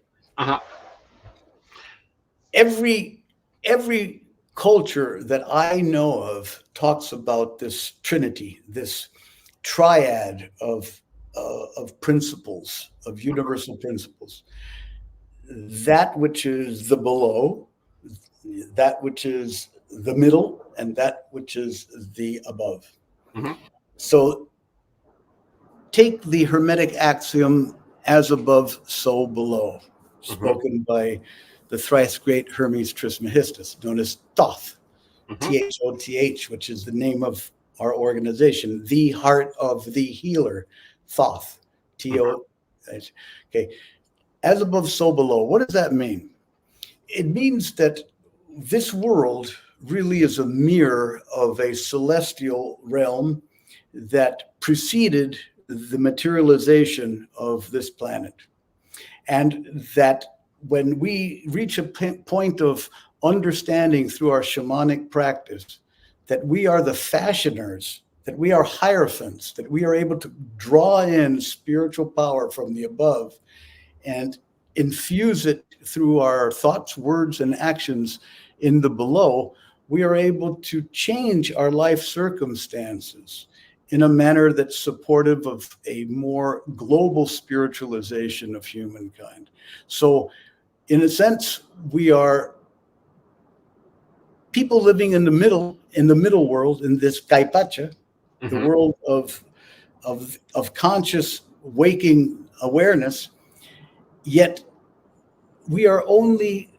S3: Every every culture that I know of talks about this trinity, this triad of principles, of universal principles. That which is the below, that which is the middle, and that which is the above.
S2: Mm-hmm.
S3: So take the Hermetic axiom, as above, so below, spoken by the thrice great Hermes Trismegistus, known as THOTH, THOTH, which is the name of our organization, the heart of the healer, THOTH, T-O-H. Okay, as above, so below. What does that mean? It means that this world really is a mirror of a celestial realm that preceded the materialization of this planet. And that when we reach a point of understanding through our shamanic practice that we are the fashioners, that we are hierophants, that we are able to draw in spiritual power from the above and infuse it through our thoughts, words, and actions in the below, we are able to change our life circumstances in a manner that's supportive of a more global spiritualization of humankind. So, in a sense, we are people living in the middle world, in this Kaipacha, the world of conscious waking awareness, yet we are only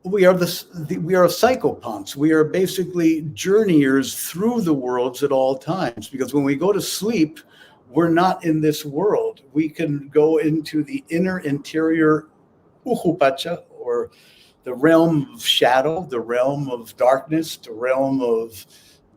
S3: we are psychoponts. We are basically journeyers through the worlds at all times, because when we go to sleep, we're not in this world. We can go into the interior Uhupacha, or the realm of shadow, the realm of darkness, the realm of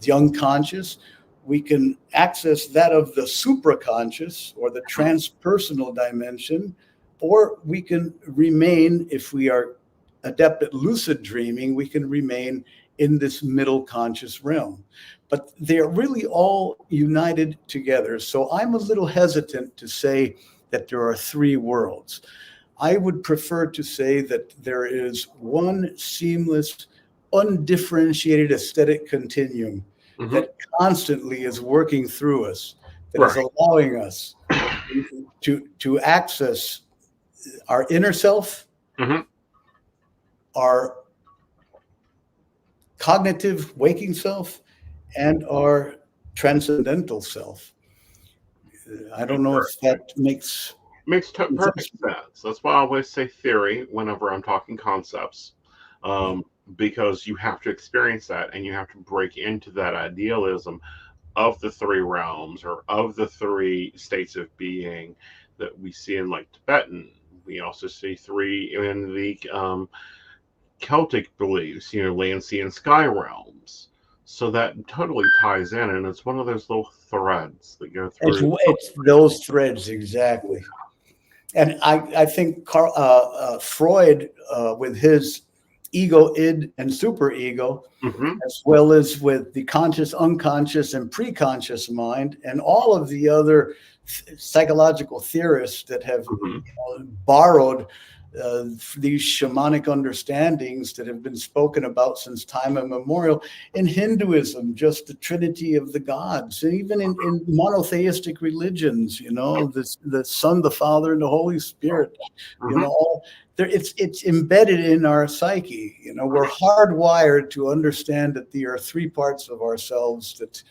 S3: the unconscious. We can access that of the supraconscious, or the transpersonal dimension, or we can remain, if we are adept at lucid dreaming, we can remain in this middle conscious realm. But they're really all united together. So I'm a little hesitant to say that there are three worlds. I would prefer to say that there is one seamless, undifferentiated aesthetic continuum that constantly is working through us, that is allowing us to access our inner self, our cognitive waking self, and our transcendental self. I don't know if that makes
S2: perfect sense. That's why I always say theory whenever I'm talking concepts, because you have to experience that, and you have to break into that idealism of the three realms, or of the three states of being that we see in, like, Tibetan. We also see three in the Celtic beliefs, land, sea, and sky realms. So that totally ties in, and it's one of those little threads that go through.
S3: It's those threads, exactly. And I think Freud, with his ego, id, and superego, as well as with the conscious, unconscious, and preconscious mind, and all of the other psychological theorists that have borrowed these shamanic understandings that have been spoken about since time immemorial. In Hinduism, just the trinity of the gods, and even in monotheistic religions, the Son, the Father, and the Holy Spirit, it's embedded in our psyche. We're hardwired to understand that there are three parts of ourselves that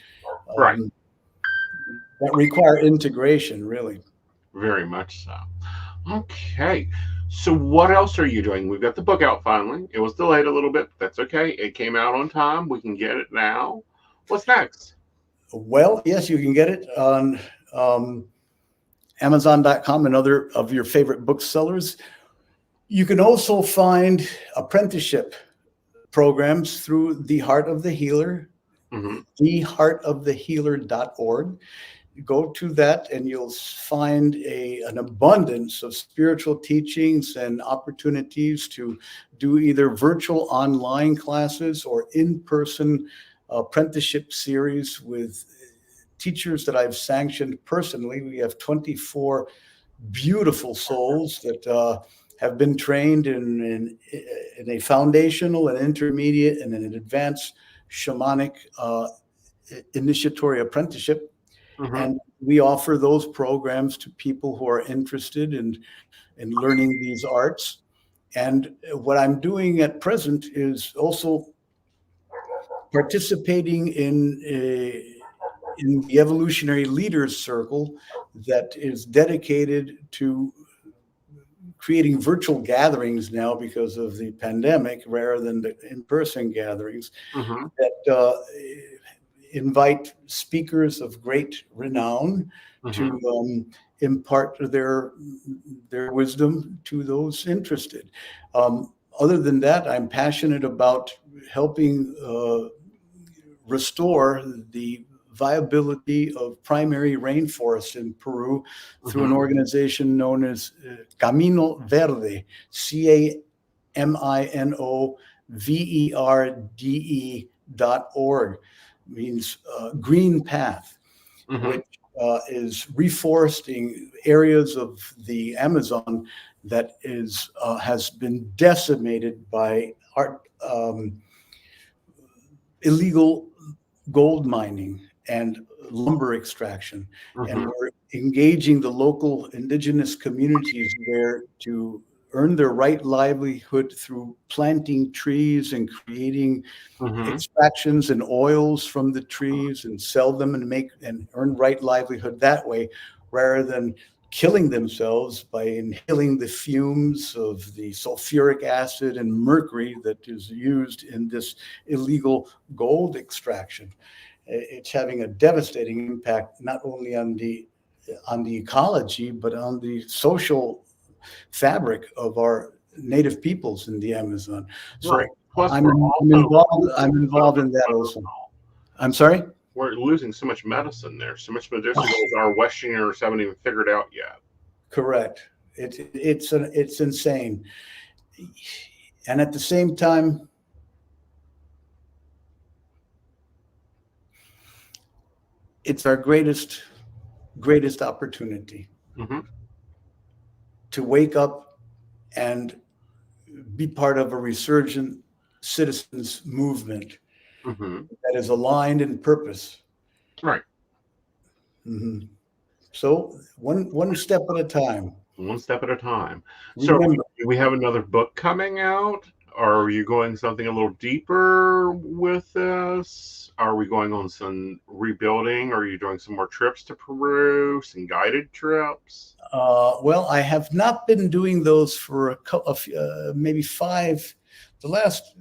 S3: require integration, really.
S2: Very much so. Okay. So what else are you doing? We've got the book out finally. It was delayed a little bit. That's okay. It came out on time. We can get it now. What's next?
S3: Well, yes, you can get it on Amazon.com and other of your favorite booksellers. You can also find apprenticeship programs through The Heart of the Healer, theheartofthehealer.org. Go to that and you'll find an abundance of spiritual teachings and opportunities to do either virtual online classes or in-person apprenticeship series with teachers that I've sanctioned personally. We have 24 beautiful souls that have been trained in a foundational, an intermediate, and an advanced shamanic initiatory apprenticeship.
S2: Mm-hmm.
S3: And we offer those programs to people who are interested in learning these arts. And what I'm doing at present is also participating in the Evolutionary Leaders Circle that is dedicated to creating virtual gatherings now because of the pandemic rather than the in-person gatherings,
S2: Mm-hmm.
S3: that invite speakers of great renown to impart their wisdom to those interested. Other than that, I'm passionate about helping restore the viability of primary rainforests in Peru through an organization known as Camino Verde, CAMINOVERDE.org, means green path, which is reforesting areas of the Amazon that has been decimated by illegal gold mining and lumber extraction. And we're engaging the local indigenous communities there to earn their right livelihood through planting trees and creating extractions and oils from the trees and sell them and earn right livelihood that way, rather than killing themselves by inhaling the fumes of the sulfuric acid and mercury that is used in this illegal gold extraction. It's having a devastating impact not only on the ecology, but on the social fabric of our native peoples in the Amazon. So
S2: Right. Plus,
S3: I'm involved in that also. I'm sorry?
S2: We're losing so much medicine there, so much medicinal our Westerners haven't even figured out yet.
S3: Correct. It's insane. And at the same time, it's our greatest opportunity to wake up and be part of a resurgent citizens movement that is aligned in purpose.
S2: Right.
S3: So one step at a time.
S2: One step at a time.
S3: Remember,
S2: so do we have another book coming out? Are you going something a little deeper with this? Are we going on some rebuilding? Are you doing some more trips to Peru, some guided trips?
S3: Well, I have not been doing those for maybe 5. The last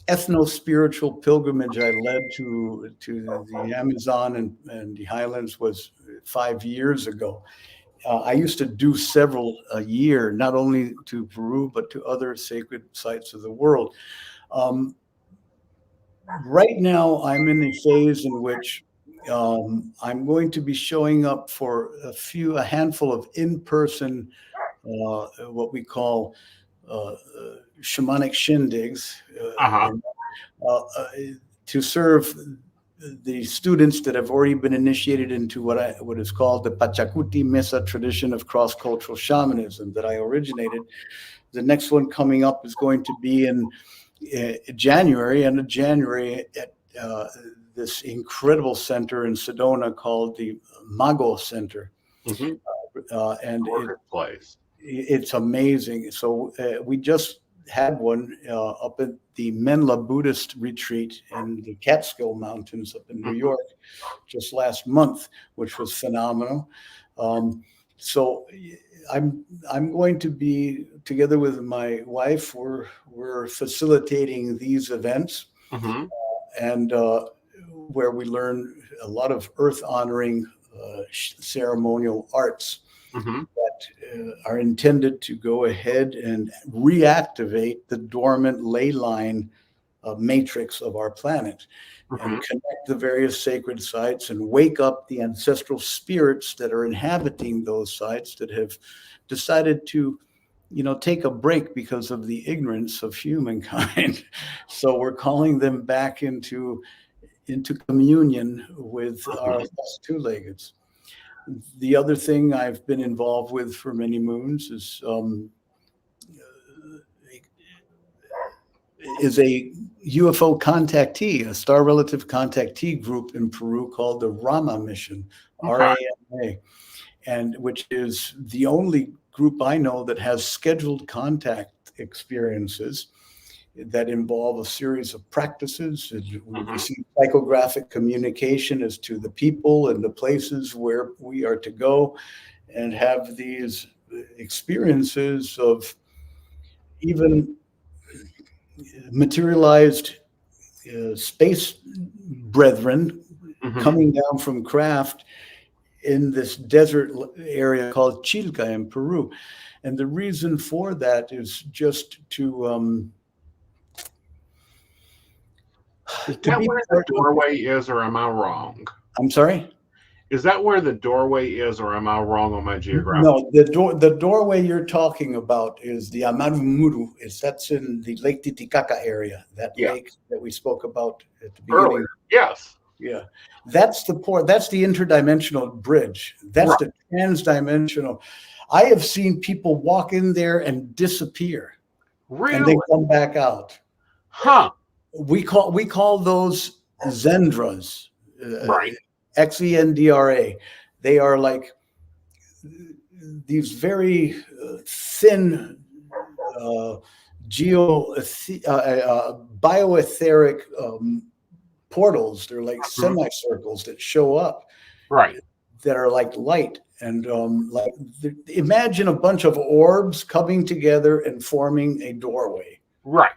S3: ethno-spiritual pilgrimage I led to the Amazon and the Highlands was 5 years ago. I used to do several a year, not only to Peru, but to other sacred sites of the world. Right now, I'm in a phase in which I'm going to be showing up for a handful of in-person, what we call shamanic shindigs, to serve the students that have already been initiated into what is called the Pachakuti Mesa Tradition of cross-cultural shamanism that I originated. The next one coming up is going to be in January, end of January, at this incredible center in Sedona called the Mago Center. And it's amazing. So we just had one up at the Menla Buddhist retreat in the Catskill Mountains up in New York just last month, which was phenomenal. So I'm going to be, together with my wife, we're facilitating these events, and where we learn a lot of earth honoring ceremonial arts that are intended to go ahead and reactivate the dormant ley line matrix of our planet and connect the various sacred sites and wake up the ancestral spirits that are inhabiting those sites that have decided to, take a break because of the ignorance of humankind. So we're calling them back into communion with our two-leggeds. The other thing I've been involved with for many moons is a UFO contactee, a star relative contactee group in Peru called the Rama Mission, RAMA, and which is the only group I know that has scheduled contact experiences that involve a series of practices. We receive psychographic communication as to the people and the places where we are to go, and have these experiences of even materialized space brethren coming down from craft in this desert area called Chilca in Peru. And the reason for that is just to
S2: Is that where the doorway is, or am I wrong?
S3: I'm sorry?
S2: Is that where the doorway is, or am I wrong on my geography?
S3: No, the doorway you're talking about is the Amaru-Muru. That's in the Lake Titicaca area, that lake that we spoke about at the beginning.
S2: Earlier. Yes.
S3: Yeah, that's the port. That's the interdimensional bridge. That's the transdimensional. I have seen people walk in there and disappear, and they come back out.
S2: Huh.
S3: We call those Zendras.
S2: Right.
S3: Xendra. They are like these very thin bioetheric portals. They're like semicircles that show up,
S2: right?
S3: That are like light, and like imagine a bunch of orbs coming together and forming a doorway.
S2: Right.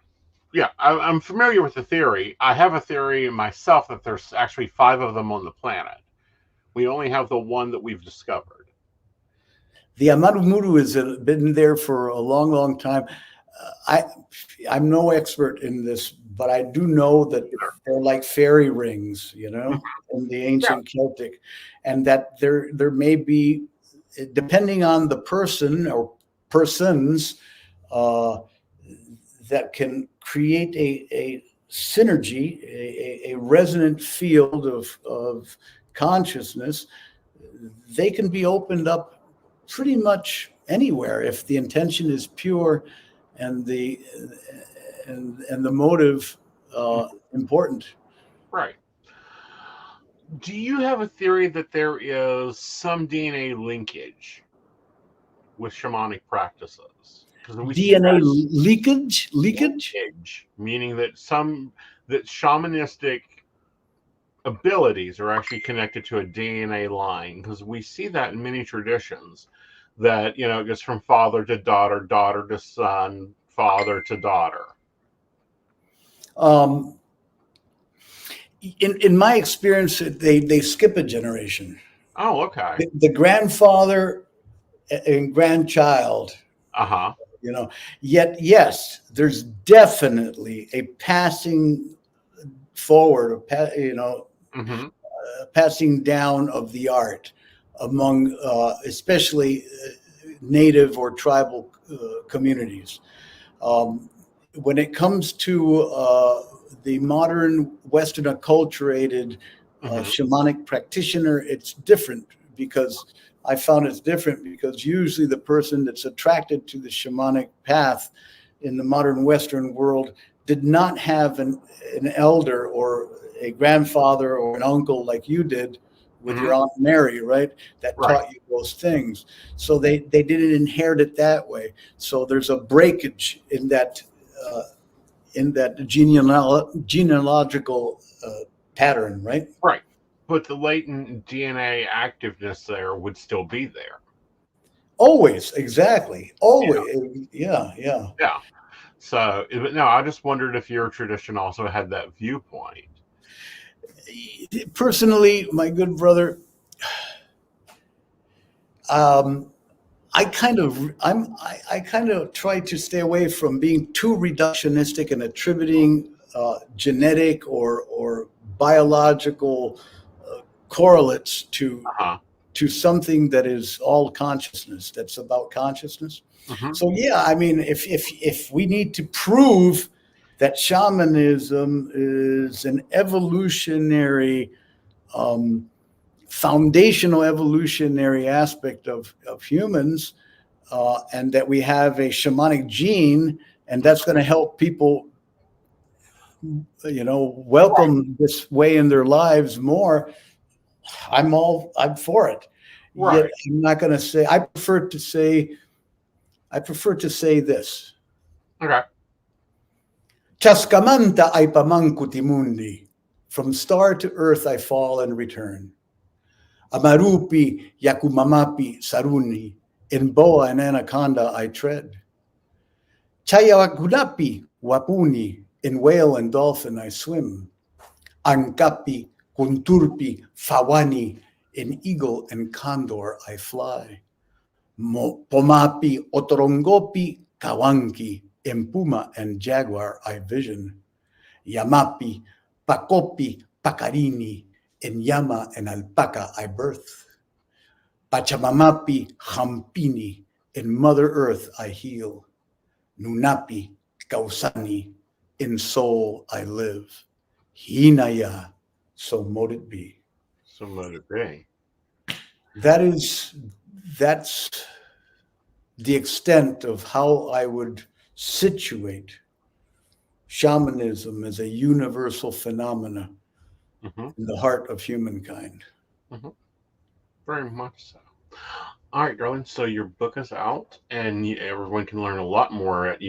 S2: Yeah, I'm familiar with the theory. I have a theory myself that there's actually 5 of them on the planet. We only have the one that we've discovered.
S3: The Amaru-Muru has been there for a long, long time. I'm no expert in this, but I do know that they're like fairy rings, you know, in the ancient Celtic, and that there may be, depending on the person or persons, that can create a synergy, a resonant field of consciousness. They can be opened up pretty much anywhere if the intention is pure and the motive important.
S2: Right. Do you have a theory that there is some DNA linkage with shamanic practices?
S3: DNA leakage,
S2: meaning that that shamanistic abilities are actually connected to a DNA line, because we see that in many traditions, that it goes from father to daughter, daughter to son, father to daughter.
S3: In my experience, they skip a generation.
S2: Oh, okay.
S3: The grandfather and grandchild. Yet yes, there's definitely a passing forward, passing down of the art among especially native or tribal communities. When it comes to the modern Western acculturated shamanic practitioner, it's different, because I found it's different because usually the person that's attracted to the shamanic path in the modern Western world did not have an elder or a grandfather or an uncle like you did with your Aunt Mary, right? That taught you those things. So they didn't inherit it that way. So there's a breakage in that genealogical pattern, right?
S2: Right. But the latent DNA activeness there would still be there.
S3: Always, exactly. Always. Yeah.
S2: So, no, I just wondered if your tradition also had that viewpoint.
S3: Personally, my good brother, I kind of try to stay away from being too reductionistic and attributing genetic or biological correlates to something that is all consciousness, that's about consciousness. So yeah, I mean, if we need to prove that shamanism is an evolutionary foundational evolutionary aspect of humans, and that we have a shamanic gene, and that's going to help people, welcome this way in their lives more. I'm for it.
S2: Right.
S3: Yet I'm not going to say. I prefer to say this.
S2: Okay.
S3: Chaskamanta ay pamangkutimundi. From star to earth I fall and return. Amarupi yakumamapi saruni. In boa and anaconda I tread. Chayawakunapi wapuni. In whale and dolphin I swim. Ankapi kunturpi fawani. In eagle and condor I fly. Pomapi otorongopi kawanki. In puma and jaguar I vision. Yamapi, pacopi, pacarini. In llama and alpaca I birth. Pachamamapi, hampini. In Mother Earth I heal. Nunapi, kausani. In soul I live. Hinaya, so mote it be.
S2: So mote it be.
S3: That's the extent of how I would situate shamanism as a universal phenomena in the heart of humankind.
S2: Very much so. All right, darling. So your book is out, and everyone can learn a lot more at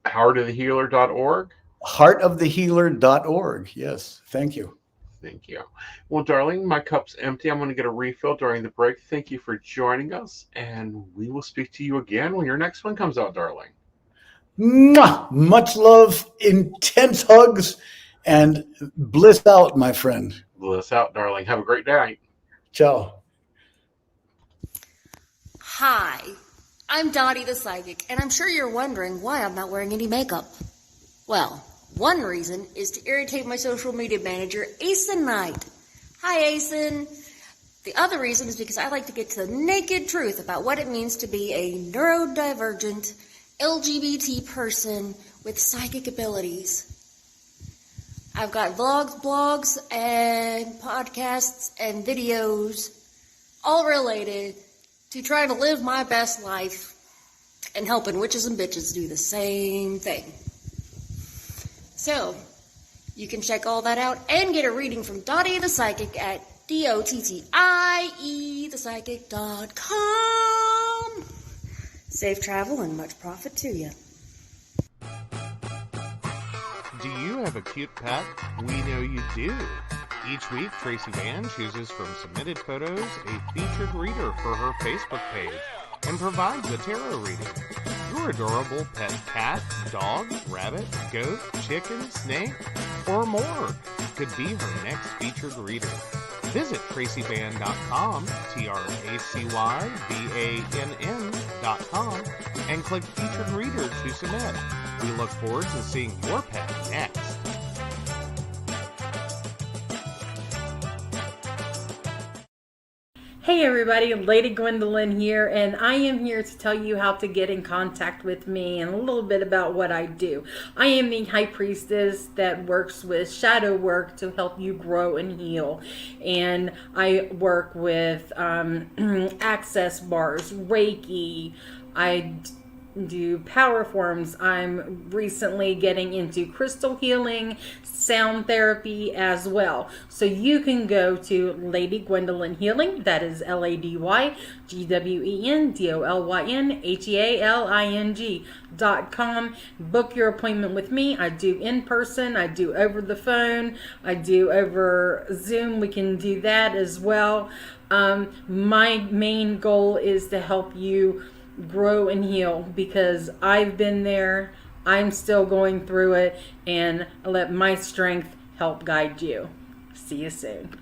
S2: heartofthehealer.org. Heartofthehealer.org.
S3: Yes. Thank you.
S2: Thank you. Well, darling, my cup's empty. I'm going to get a refill during the break. Thank you for joining us, and we will speak to you again when your next one comes out, darling.
S3: Mwah! Much love, intense hugs, and bliss out, my friend.
S2: Bliss out, darling. Have a great day.
S3: Ciao.
S4: Hi, I'm Dottie the Psychic, and I'm sure you're wondering why I'm not wearing any makeup. Well, one reason is to irritate my social media manager, Aeson Knight. Hi, Aeson. The other reason is because I like to get to the naked truth about what it means to be a neurodivergent LGBT person with psychic abilities. I've got vlogs, blogs, and podcasts and videos all related to trying to live my best life and helping witches and bitches do the same thing. So, you can check all that out and get a reading from Dottie the Psychic at DOTTIEthepsychic.com. Safe travel and much profit to you.
S5: Do you have a cute pet? We know you do. Each week, Tracy Vann chooses from submitted photos a featured reader for her Facebook page and provides a tarot reading. Your adorable pet cat, dog, rabbit, goat, chicken, snake, or more could be her next featured reader. Visit tracyvann.com, TRACYBANN.com, and click Featured Reader to submit. We look forward to seeing your pet next.
S6: Hey everybody, Lady Gwendolyn here, and I am here to tell you how to get in contact with me and a little bit about what I do. I am the High Priestess that works with shadow work to help you grow and heal. And I work with access bars, Reiki, I do power forms. I'm recently getting into crystal healing, sound therapy as well. So you can go to Lady Gwendolyn Healing, that is LadyGwendolynHealing.com. Book your appointment with me. I do in person, I do over the phone, I do over Zoom. We can do that as well. My main goal is to help you grow and heal, because I've been there, I'm still going through it, and I let my strength help guide you. See you soon.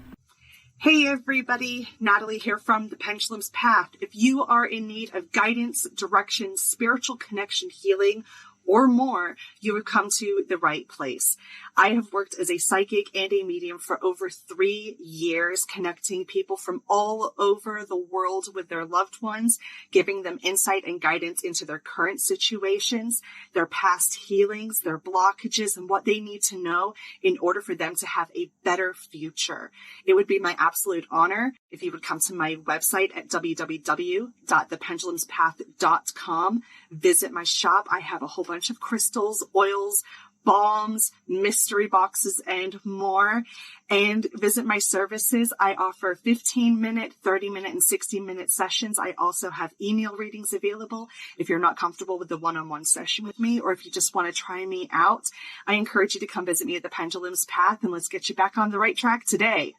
S7: Hey everybody, Natalie here from The Pendulum's Path. If you are in need of guidance, direction, spiritual connection, healing, or more, you would come to the right place. I have worked as a psychic and a medium for over 3 years, connecting people from all over the world with their loved ones, giving them insight and guidance into their current situations, their past healings, their blockages, and what they need to know in order for them to have a better future. It would be my absolute honor if you would come to my website at www.thependulumspath.com. Visit my shop. I have a whole bunch of crystals, oils, balms, mystery boxes, and more. And visit my services. I offer 15-minute, 30-minute, and 60-minute sessions. I also have email readings available if you're not comfortable with the one-on-one session with me, or if you just want to try me out. I encourage you to come visit me at the Pendulum's Path, and let's get you back on the right track today.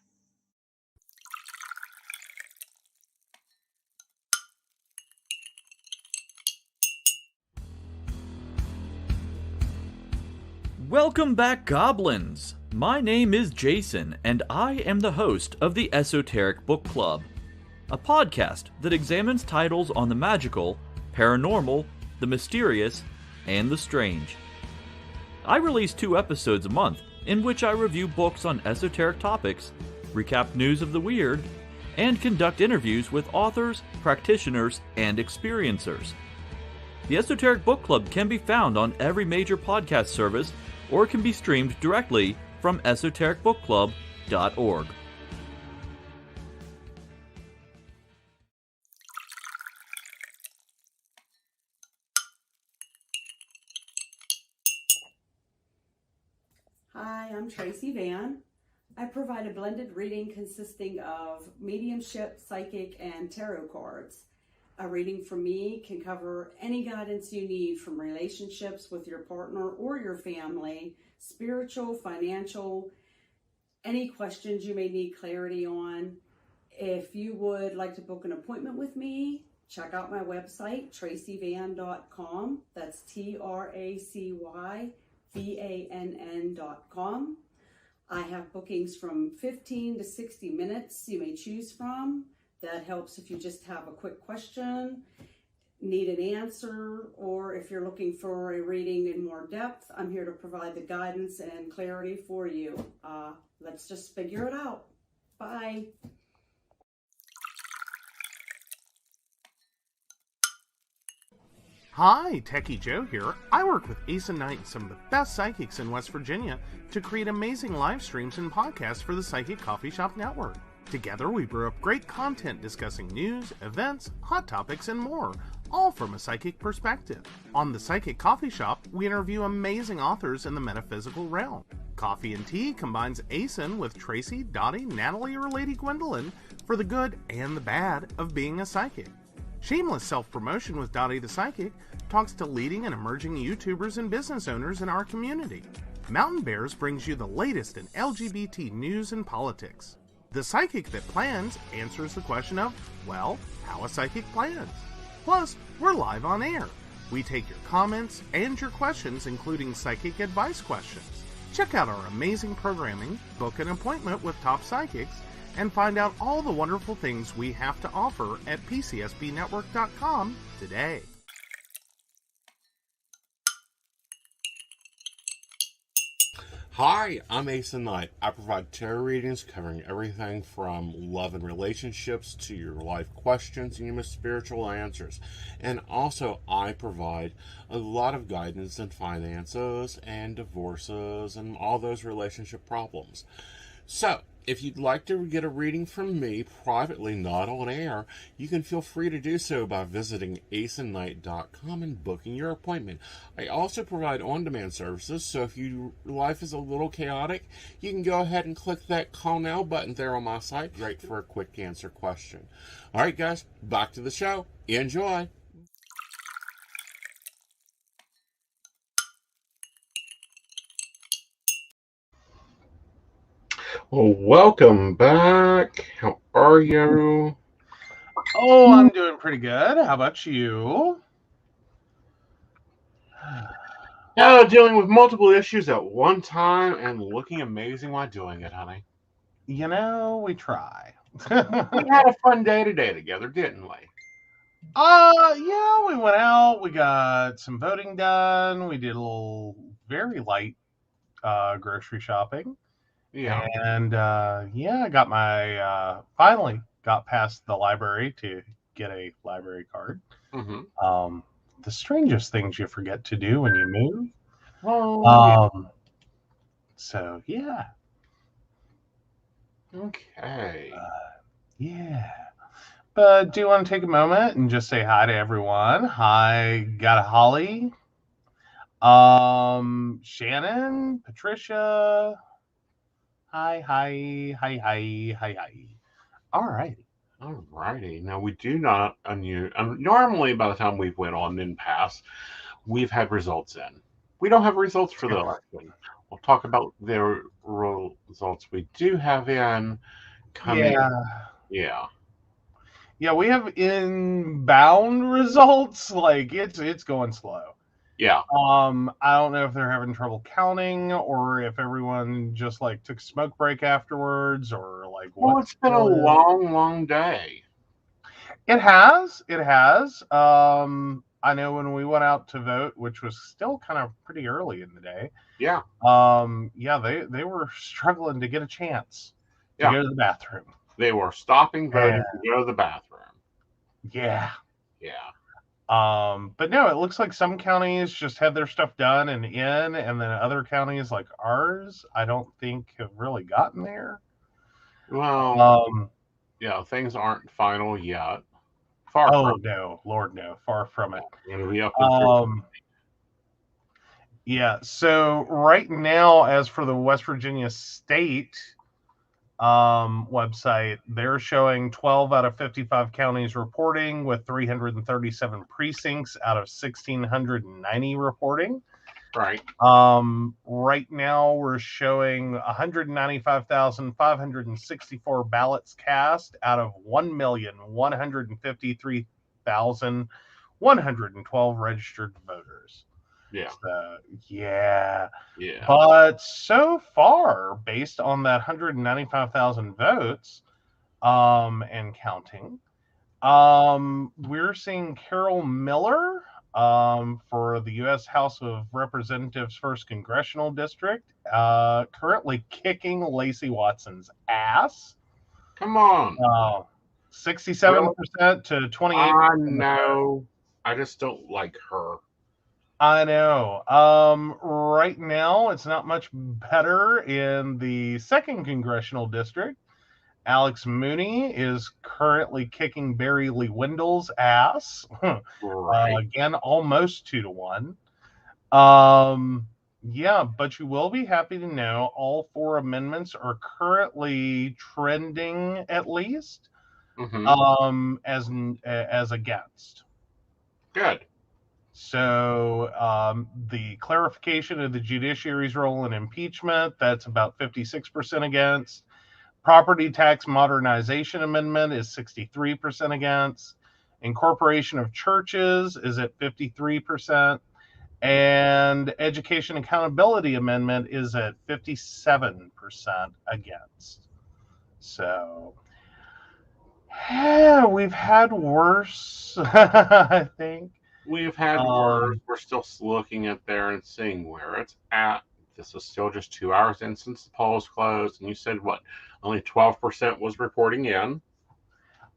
S8: Welcome back, Goblins! My name is Jason, and I am the host of the Esoteric Book Club, a podcast that examines titles on the magical, paranormal, the mysterious, and the strange. I release 2 episodes a month, in which I review books on esoteric topics, recap news of the weird, and conduct interviews with authors, practitioners, and experiencers. The Esoteric Book Club can be found on every major podcast service, or can be streamed directly from esotericbookclub.org.
S9: Hi, I'm Tracy Van. I provide a blended reading consisting of mediumship, psychic, and tarot cards. A reading from me can cover any guidance you need from relationships with your partner or your family, spiritual, financial, any questions you may need clarity on. If you would like to book an appointment with me, check out my website, tracyvann.com. That's TRACYVANN.com. I have bookings from 15 to 60 minutes you may choose from. That helps if you just have a quick question, need an answer, or if you're looking for a reading in more depth, I'm here to provide the guidance and clarity for you. Let's just figure it out. Bye.
S5: Hi, Techie Joe here. I work with Aeson Knight and some of the best psychics in West Virginia to create amazing live streams and podcasts for the Psychic Coffee Shop Network. Together, we brew up great content discussing news, events, hot topics, and more, all from a psychic perspective. On the Psychic Coffee Shop, we interview amazing authors in the metaphysical realm. Coffee and Tea combines Aeson with Tracy, Dottie, Natalie, or Lady Gwendolyn for the good and the bad of being a psychic. Shameless Self-Promotion with Dottie the Psychic talks to leading and emerging YouTubers and business owners in our community. Mountain Bears brings you the latest in LGBT news and politics. The Psychic That Plans answers the question of, well, how a psychic plans. Plus, we're live on air. We take your comments and your questions, including psychic advice questions. Check out our amazing programming, book an appointment with top psychics, and find out all the wonderful things we have to offer at PCSBnetwork.com today.
S2: Hi, I'm Aeson Knight. I provide tarot readings covering everything from love and relationships to your life questions and your most spiritual answers. And also, I provide a lot of guidance in finances and divorces and all those relationship problems. So, if you'd like to get a reading from me privately, not on air, you can feel free to do so by visiting aesonknight.com and booking your appointment. I also provide on-demand services, so if your life is a little chaotic, you can go ahead and click that call now button there on my site. Great for a quick answer question. All right, guys, back to the show. Enjoy. Well, welcome back. How are you?
S5: Oh, I'm doing pretty good. How about you?
S2: Dealing with multiple issues at one time and looking amazing while doing it, honey.
S5: You know, we try.
S2: We had a fun day today together, didn't we?
S5: Yeah, we went out. We got some voting done. We did a little very light grocery shopping.
S2: Yeah.
S5: And yeah, I got my finally got past the library to get a library card.
S2: Mm-hmm.
S5: The strangest things you forget to do when you move.
S2: Oh, yeah.
S5: So yeah,
S2: Okay.
S5: yeah. But do you want to take a moment and just say hi to everyone? Hi, got a Holly, Shannon, Patricia. Hi, hi, hi, hi, hi, hi. All right.
S2: Alrighty. Now we do not normally by the time we've went on in past, we've had results in. We don't have results for the election. We'll talk about the results we do have in coming.
S5: Yeah.
S2: Yeah.
S5: Yeah, we have inbound results. Like it's going slow.
S2: Yeah.
S5: I don't know if they're having trouble counting or if everyone just like took a smoke break afterwards or like
S2: Well,
S5: what.
S2: it's been a long, long day.
S5: It has. It has. I know when we went out to vote, which was still kind of pretty early in the day.
S2: Yeah.
S5: Yeah, they were struggling to get a chance to
S2: Yeah.
S5: go to the bathroom.
S2: They were stopping voting to go to the bathroom.
S5: Yeah.
S2: Yeah.
S5: But no, it looks like some counties just had their stuff done and in, and then other counties like ours, I don't think have really gotten there.
S2: Well, yeah, things aren't final yet. Far
S5: Oh
S2: from
S5: no, Lord no, far from it.
S2: it. We up in
S5: Yeah, so right now, as for the West Virginia State website, they're showing 12 out of 55 counties reporting with 337 precincts out of 1,690 reporting.
S2: right.
S5: Right now we're showing 195,564 ballots cast out of 1,153,112 registered voters.
S2: Yeah.
S5: So, yeah.
S2: Yeah.
S5: But so far, based on that 195,000 votes, and counting, we're seeing Carol Miller, for the U.S. House of Representatives, 1st Congressional District, currently kicking Lacey Watson's ass.
S2: Come on.
S5: 67% to 28%.
S2: I know. I just don't like her.
S5: I know. Right now, it's not much better in the 2nd Congressional District. Alex Mooney is currently kicking Barry Lee Wendell's ass.
S2: Right.
S5: Again, almost 2-1. Yeah, but you will be happy to know all 4 amendments are currently trending, at least, as against.
S2: Good.
S5: So the clarification of the judiciary's role in impeachment, that's about 56% against. Property tax modernization amendment is 63% against. Incorporation of churches is at 53%. And education accountability amendment is at 57% against. So, yeah, we've had worse, I think.
S2: We've had worse. We're still looking at there and seeing where it's at. This is still just 2 hours in since the polls closed. And you said what? Only 12% was reporting in.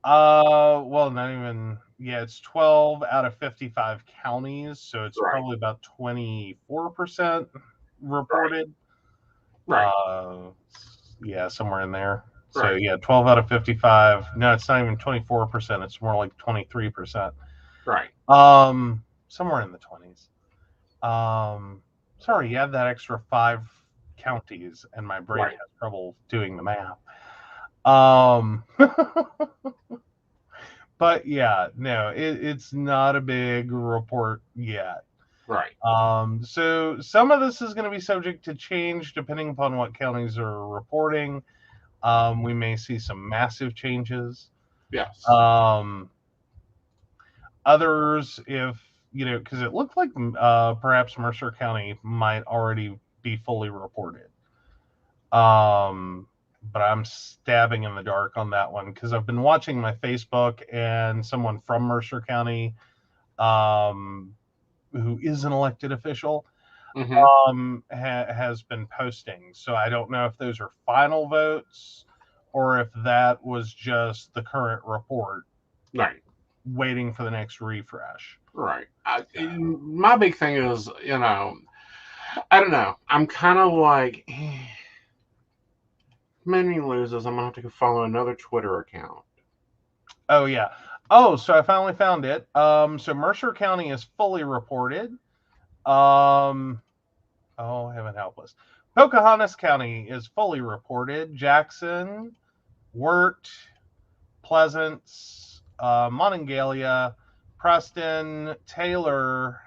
S5: Well, not even. Yeah, it's 12 out of 55 counties, so it's probably about 24% reported.
S2: Right.
S5: Yeah, somewhere in there. So
S2: Right.
S5: yeah, 12 out of 55. No, it's not even 24%. It's more like 23%.
S2: Right.
S5: Somewhere in the 20s. Sorry, you add that extra 5 counties, and my brain has trouble doing the math. But yeah, no, it's not a big report yet.
S2: Right.
S5: So some of this is going to be subject to change depending upon what counties are reporting. We may see some massive changes.
S2: Yes.
S5: Others, if because it looked like perhaps Mercer County might already be fully reported. but I'm stabbing in the dark on that one because I've been watching my Facebook, and someone from Mercer County, who is an elected official, has been posting. So I don't know if those are final votes or if that was just the current report.
S2: Right.
S5: Waiting for the next refresh.
S2: Right. My big thing is, I don't know. I'm kind of like, many loses. I'm going to have to follow another Twitter account.
S5: Oh, yeah. Oh, so I finally found it. So Mercer County is fully reported. Oh, heaven help us. Pocahontas County is fully reported. Jackson, Wirt, Pleasance, Monongalia, Preston, Taylor,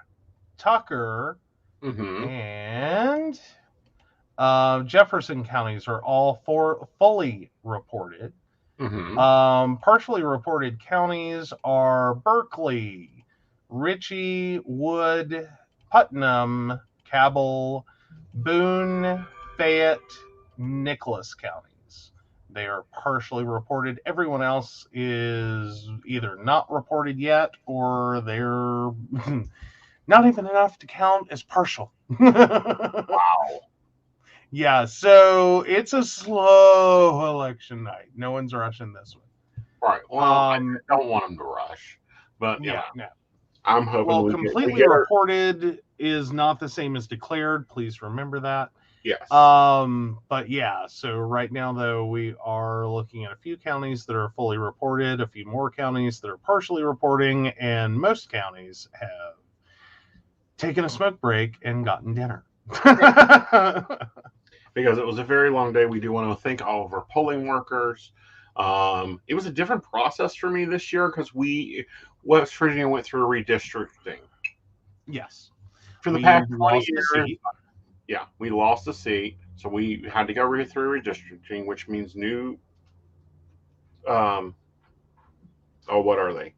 S5: Tucker, and Jefferson counties are all fully reported. Partially reported counties are Berkeley, Ritchie, Wood, Putnam, Cabell, Boone, Fayette, Nicholas counties. They are partially reported. Everyone else is either not reported yet or they're not even enough to count as partial.
S2: Wow.
S5: Yeah, so it's a slow election night. No one's rushing this one.
S2: Right. Well, I don't want them to rush. But,
S5: no.
S2: I'm hoping
S5: Well, completely reported is not the same as declared. Please remember that.
S2: Yes.
S5: But yeah, so right now, though, we are looking at a few counties that are fully reported, a few more counties that are partially reporting, and most counties have taken a smoke break and gotten dinner.
S2: Because it was a very long day. We do want to thank all of our polling workers. It was a different process for me this year because West Virginia went through redistricting.
S5: Yes.
S2: For the past 20 years, we lost a seat. So we had to go through redistricting, which means new, what are they?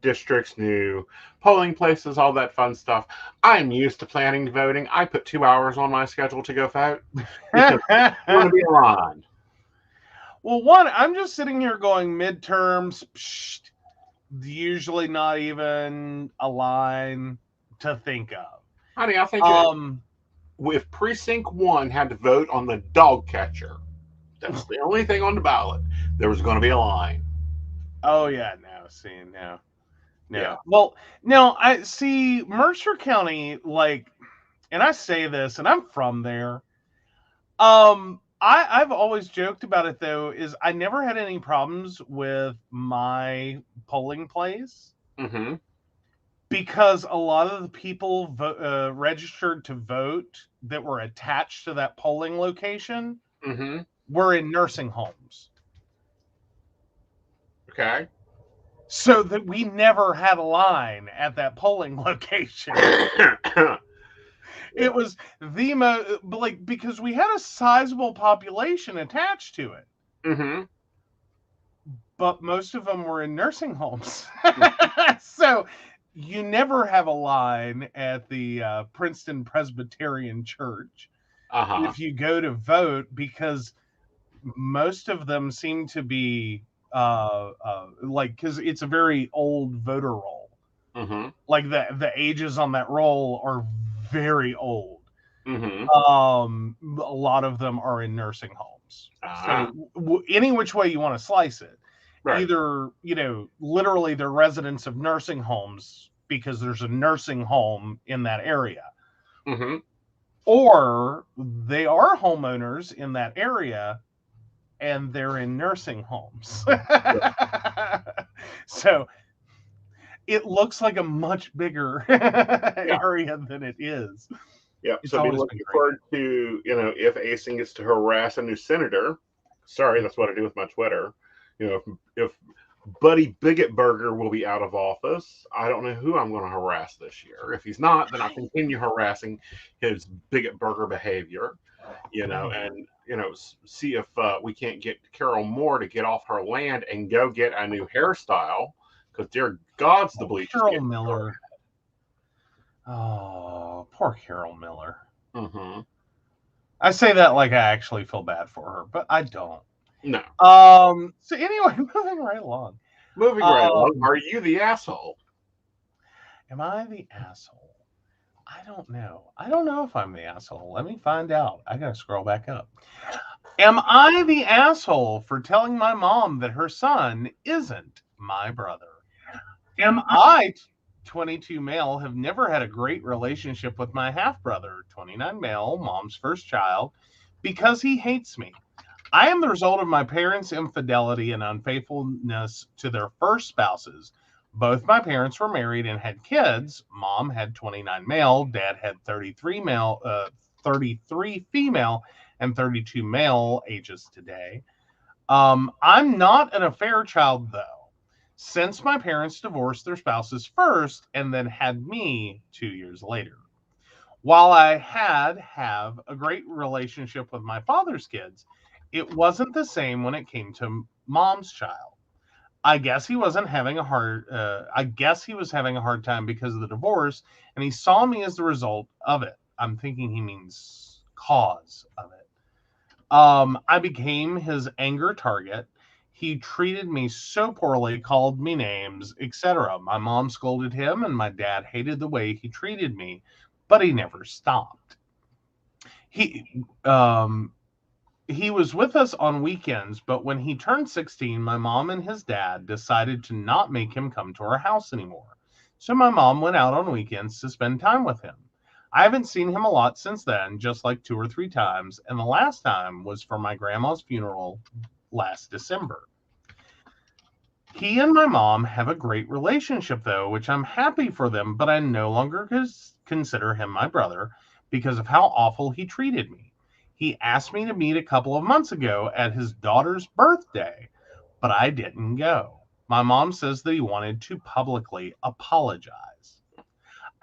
S2: Districts, new polling places, all that fun stuff. I'm used to planning voting. I put 2 hours on my schedule to go vote. I want to be aligned.
S5: Well, I'm just sitting here going midterms, usually not even a line to think of.
S2: Honey, I think if Precinct 1 had to vote on the dog catcher, that's the only thing on the ballot, there was going to be a line.
S5: Oh, yeah, no.
S2: Yeah.
S5: Well, no, I see Mercer County, and I say this, and I'm from there. I've always joked about it, though, is I never had any problems with my polling place because a lot of the people registered to vote that were attached to that polling location were in nursing homes.
S2: Okay.
S5: So that we never had a line at that polling location. It was the because we had a sizable population attached to it. But most of them were in nursing homes. So you never have a line at the Princeton Presbyterian Church if you go to vote because most of them seem to be because it's a very old voter roll. Like the ages on that roll are very old. A lot of them are in nursing homes. So any which way you want to slice it, either literally they're residents of nursing homes because there's a nursing home in that area, or they are homeowners in that area and they're in nursing homes. So it looks like a much bigger area than it is.
S2: Yeah, so be looking forward to, if Aeson gets to harass a new senator. Sorry, that's what I do with my Twitter. If Buddy Biggitburger will be out of office, I don't know who I'm going to harass this year. If he's not, then I'll continue harassing his Biggitburger behavior, and, see if we can't get Carol Moore to get off her land and go get a new hairstyle. Because, dear God's the bleach.
S5: Carol Miller. Oh, poor Carol Miller. I say that like I actually feel bad for her, but I don't.
S2: No.
S5: So anyway, moving right along.
S2: Moving right along. Are you the asshole?
S5: Am I the asshole? I don't know. I don't know if I'm the asshole. Let me find out. I gotta scroll back up. Am I the asshole for telling my mom that her son isn't my brother? Am I, 22 male, have never had a great relationship with my half brother, 29 male, mom's first child, because he hates me? I am the result of my parents' infidelity and unfaithfulness to their first spouses. Both my parents were married and had kids. Mom had 29 male, dad had 33 female, and 32 male ages today. I'm not an affair child, though, since my parents divorced their spouses first and then had me 2 years later. While I have a great relationship with my father's kids, it wasn't the same when it came to mom's child. I guess he was having a hard time because of the divorce, and he saw me as the result of it. I'm thinking he means cause of it. I became his anger target. He treated me so poorly, called me names, etc. My mom scolded him, and my dad hated the way he treated me, but he never stopped. He was with us on weekends, but when he turned 16, my mom and his dad decided to not make him come to our house anymore. So my mom went out on weekends to spend time with him. I haven't seen him a lot since then, just like 2 or 3 times, and the last time was for my grandma's funeral last December. He and my mom have a great relationship, though, which I'm happy for them, but I no longer consider him my brother because of how awful he treated me. He asked me to meet a couple of months ago at his daughter's birthday, but I didn't go. My mom says that he wanted to publicly apologize.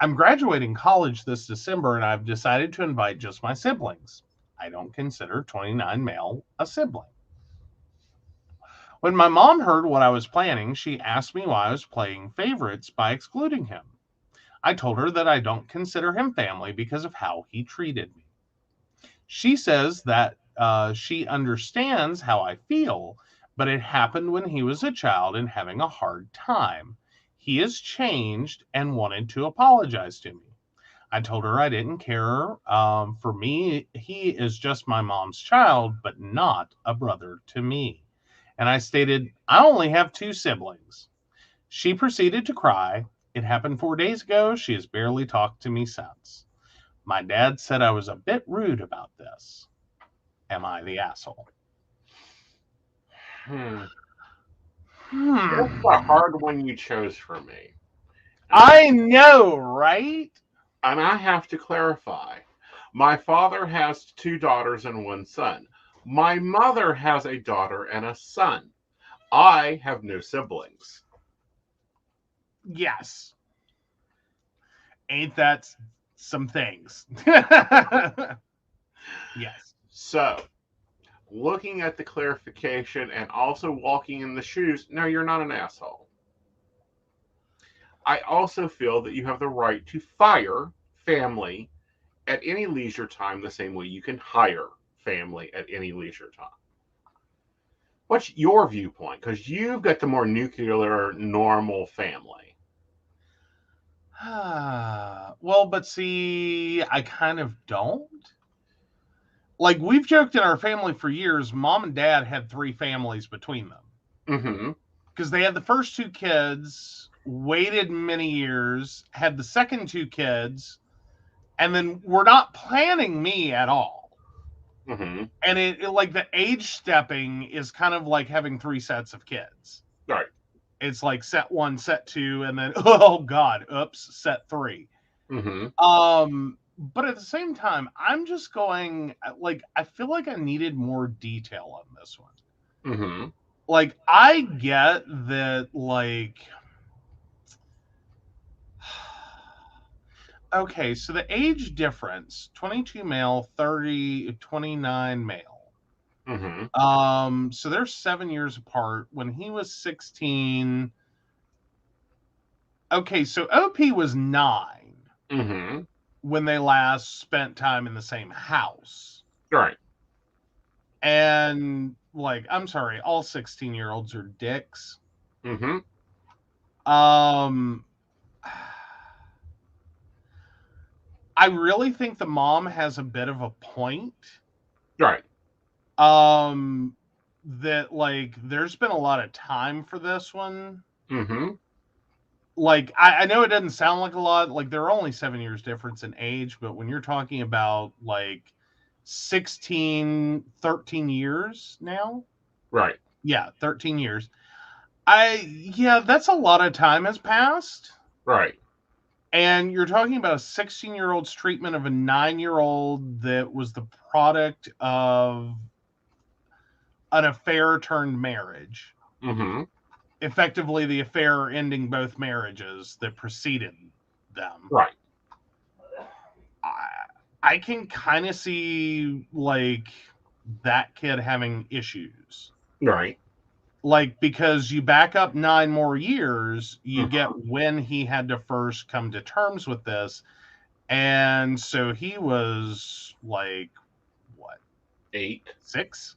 S5: I'm graduating college this December, and I've decided to invite just my siblings. I don't consider 29 male a sibling. When my mom heard what I was planning, she asked me why I was playing favorites by excluding him. I told her that I don't consider him family because of how he treated me. She says that she understands how I feel, but it happened when he was a child and having a hard time. He has changed and wanted to apologize to me. I told her I didn't care. For me, he is just my mom's child, but not a brother to me. And I stated, I only have 2 siblings. She proceeded to cry. It happened 4 days ago. She has barely talked to me since. My dad said I was a bit rude about this. Am I the asshole?
S2: That's a hard one you chose for me.
S5: I know, right?
S2: And I have to clarify. My father has 2 daughters and 1 son. My mother has a daughter and a son. I have no siblings.
S5: Yes. Ain't that some things? Yes.
S2: So, looking at the clarification and also walking in the shoes, no, you're not an asshole. I also feel that you have the right to fire family at any leisure time the same way you can hire family at any leisure time. What's your viewpoint? Because you've got the more nuclear, normal family.
S5: Well, but see, I kind of don't. Like, we've joked in our family for years, mom and dad had 3 families between them.
S2: Mm-hmm.
S5: Because they had the first 2 kids, waited many years, had the second 2 kids, and then were not planning me at all.
S2: Mm-hmm.
S5: And it like the age stepping is kind of like having 3 sets of kids.
S2: Right.
S5: It's like set 1, set 2, and then, oh God, oops, set 3.
S2: Mm-hmm.
S5: But at the same time, I'm just going, like, I feel like I needed more detail on this one.
S2: Mm-hmm.
S5: Like, I get that, like, okay, so the age difference, 22 male, 29 male.
S2: Mm-hmm.
S5: So they're 7 years apart. When he was 16, okay, so OP was 9
S2: Mm-hmm.
S5: when they last spent time in the same house.
S2: Right.
S5: And like, I'm sorry, all 16-year-olds are dicks.
S2: Mm-hmm.
S5: I really think the mom has a bit of a point.
S2: Right.
S5: That like there's been a lot of time for this one.
S2: Mm-hmm.
S5: Like I know it doesn't sound like a lot, like there are only 7 years difference in age, but when you're talking about like 13 years now.
S2: Right.
S5: Yeah, 13 years. That's a lot of time has passed.
S2: Right.
S5: And you're talking about a 16-year-old's treatment of a 9-year-old that was the product of an affair turned marriage.
S2: Mm-hmm.
S5: Effectively, the affair ending both marriages that preceded them.
S2: Right.
S5: I can kind of see like that kid having issues.
S2: Right.
S5: Like, because you back up 9 more years, you get when he had to first come to terms with this. And so he was like, what?
S2: 8.
S5: 6?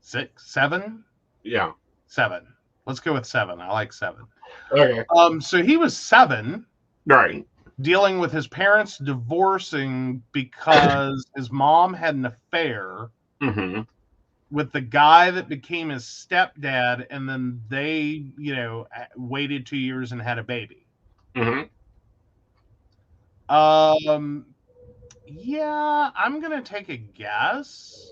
S5: 7?
S2: Yeah.
S5: 7. Let's go with 7. I like 7.
S2: Okay.
S5: So he was 7.
S2: Right.
S5: Dealing with his parents divorcing because his mom had an affair
S2: Mm-hmm.
S5: with the guy that became his stepdad, and then they, waited 2 years and had a baby.
S2: Mm-hmm.
S5: Yeah, I'm gonna take a guess.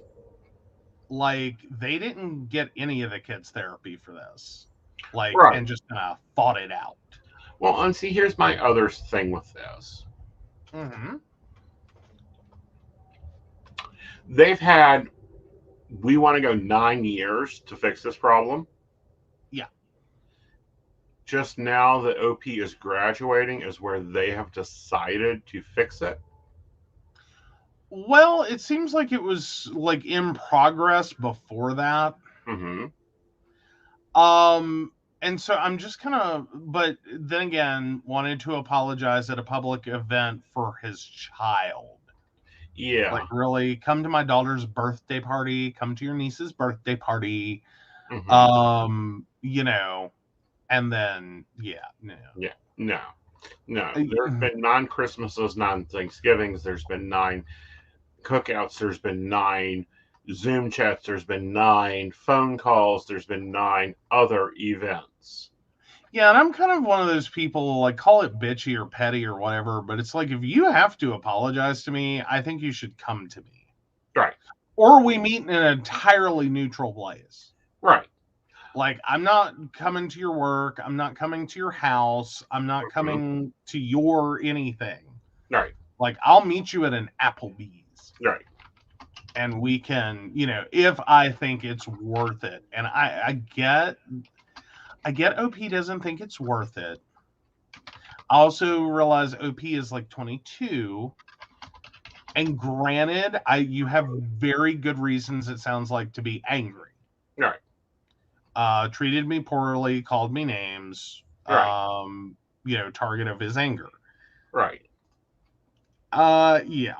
S5: Like, they didn't get any of the kids therapy for this. Like,
S2: Right.
S5: and just kind of fought it out.
S2: Well, and see, here's my other thing with this.
S5: Mm-hmm.
S2: They've had, we want to go 9 years to fix this problem.
S5: Yeah.
S2: Just now that OP is graduating is where they have decided to fix it.
S5: Well, it seems like it was like in progress before that.
S2: Mm-hmm.
S5: And so I'm just kind of, but then again, wanted to apologize at a public event for his child.
S2: Yeah.
S5: Like, really, come to my daughter's birthday party, come to your niece's birthday party.
S2: Mm-hmm.
S5: And then, no.
S2: Yeah. No. There's been 9 Christmases, 9 Thanksgivings. There's been 9 cookouts. There's been 9 Zoom chats. There's been 9 phone calls. There's been 9 other events.
S5: Yeah, and I'm kind of one of those people, like, call it bitchy or petty or whatever, but it's like, if you have to apologize to me, I think you should come to me.
S2: Right.
S5: Or we meet in an entirely neutral place.
S2: Right.
S5: Like, I'm not coming to your work. I'm not coming to your house. I'm not coming to your anything.
S2: Right.
S5: Like, I'll meet you at an Applebee's.
S2: Right.
S5: And we can, if I think it's worth it. And I get OP doesn't think it's worth it. I also realize OP is like 22. And granted, you have very good reasons, it sounds like, to be angry.
S2: Right.
S5: Treated me poorly, called me names,
S2: right.
S5: Target of his anger.
S2: Right.
S5: Yeah.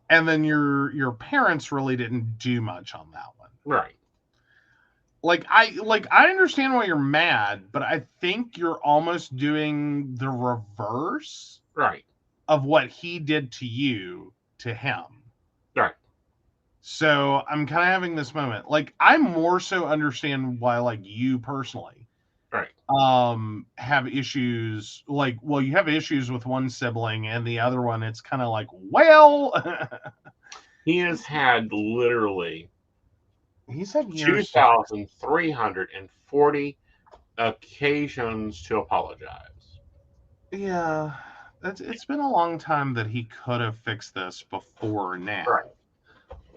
S5: And then your parents really didn't do much on that one.
S2: Right.
S5: I understand why you're mad, but I think you're almost doing the reverse.
S2: Right.
S5: Of what he did to you to him.
S2: Right.
S5: So I'm kind of having this moment. Like, I more so understand why, like, you personally,
S2: right,
S5: have issues. Like, well, you have issues with one sibling, and the other one, it's kind of like, well,
S2: he has had literally,
S5: he's had
S2: 2,340 occasions to apologize.
S5: Yeah, it's been a long time that he could have fixed this before now.
S2: Right.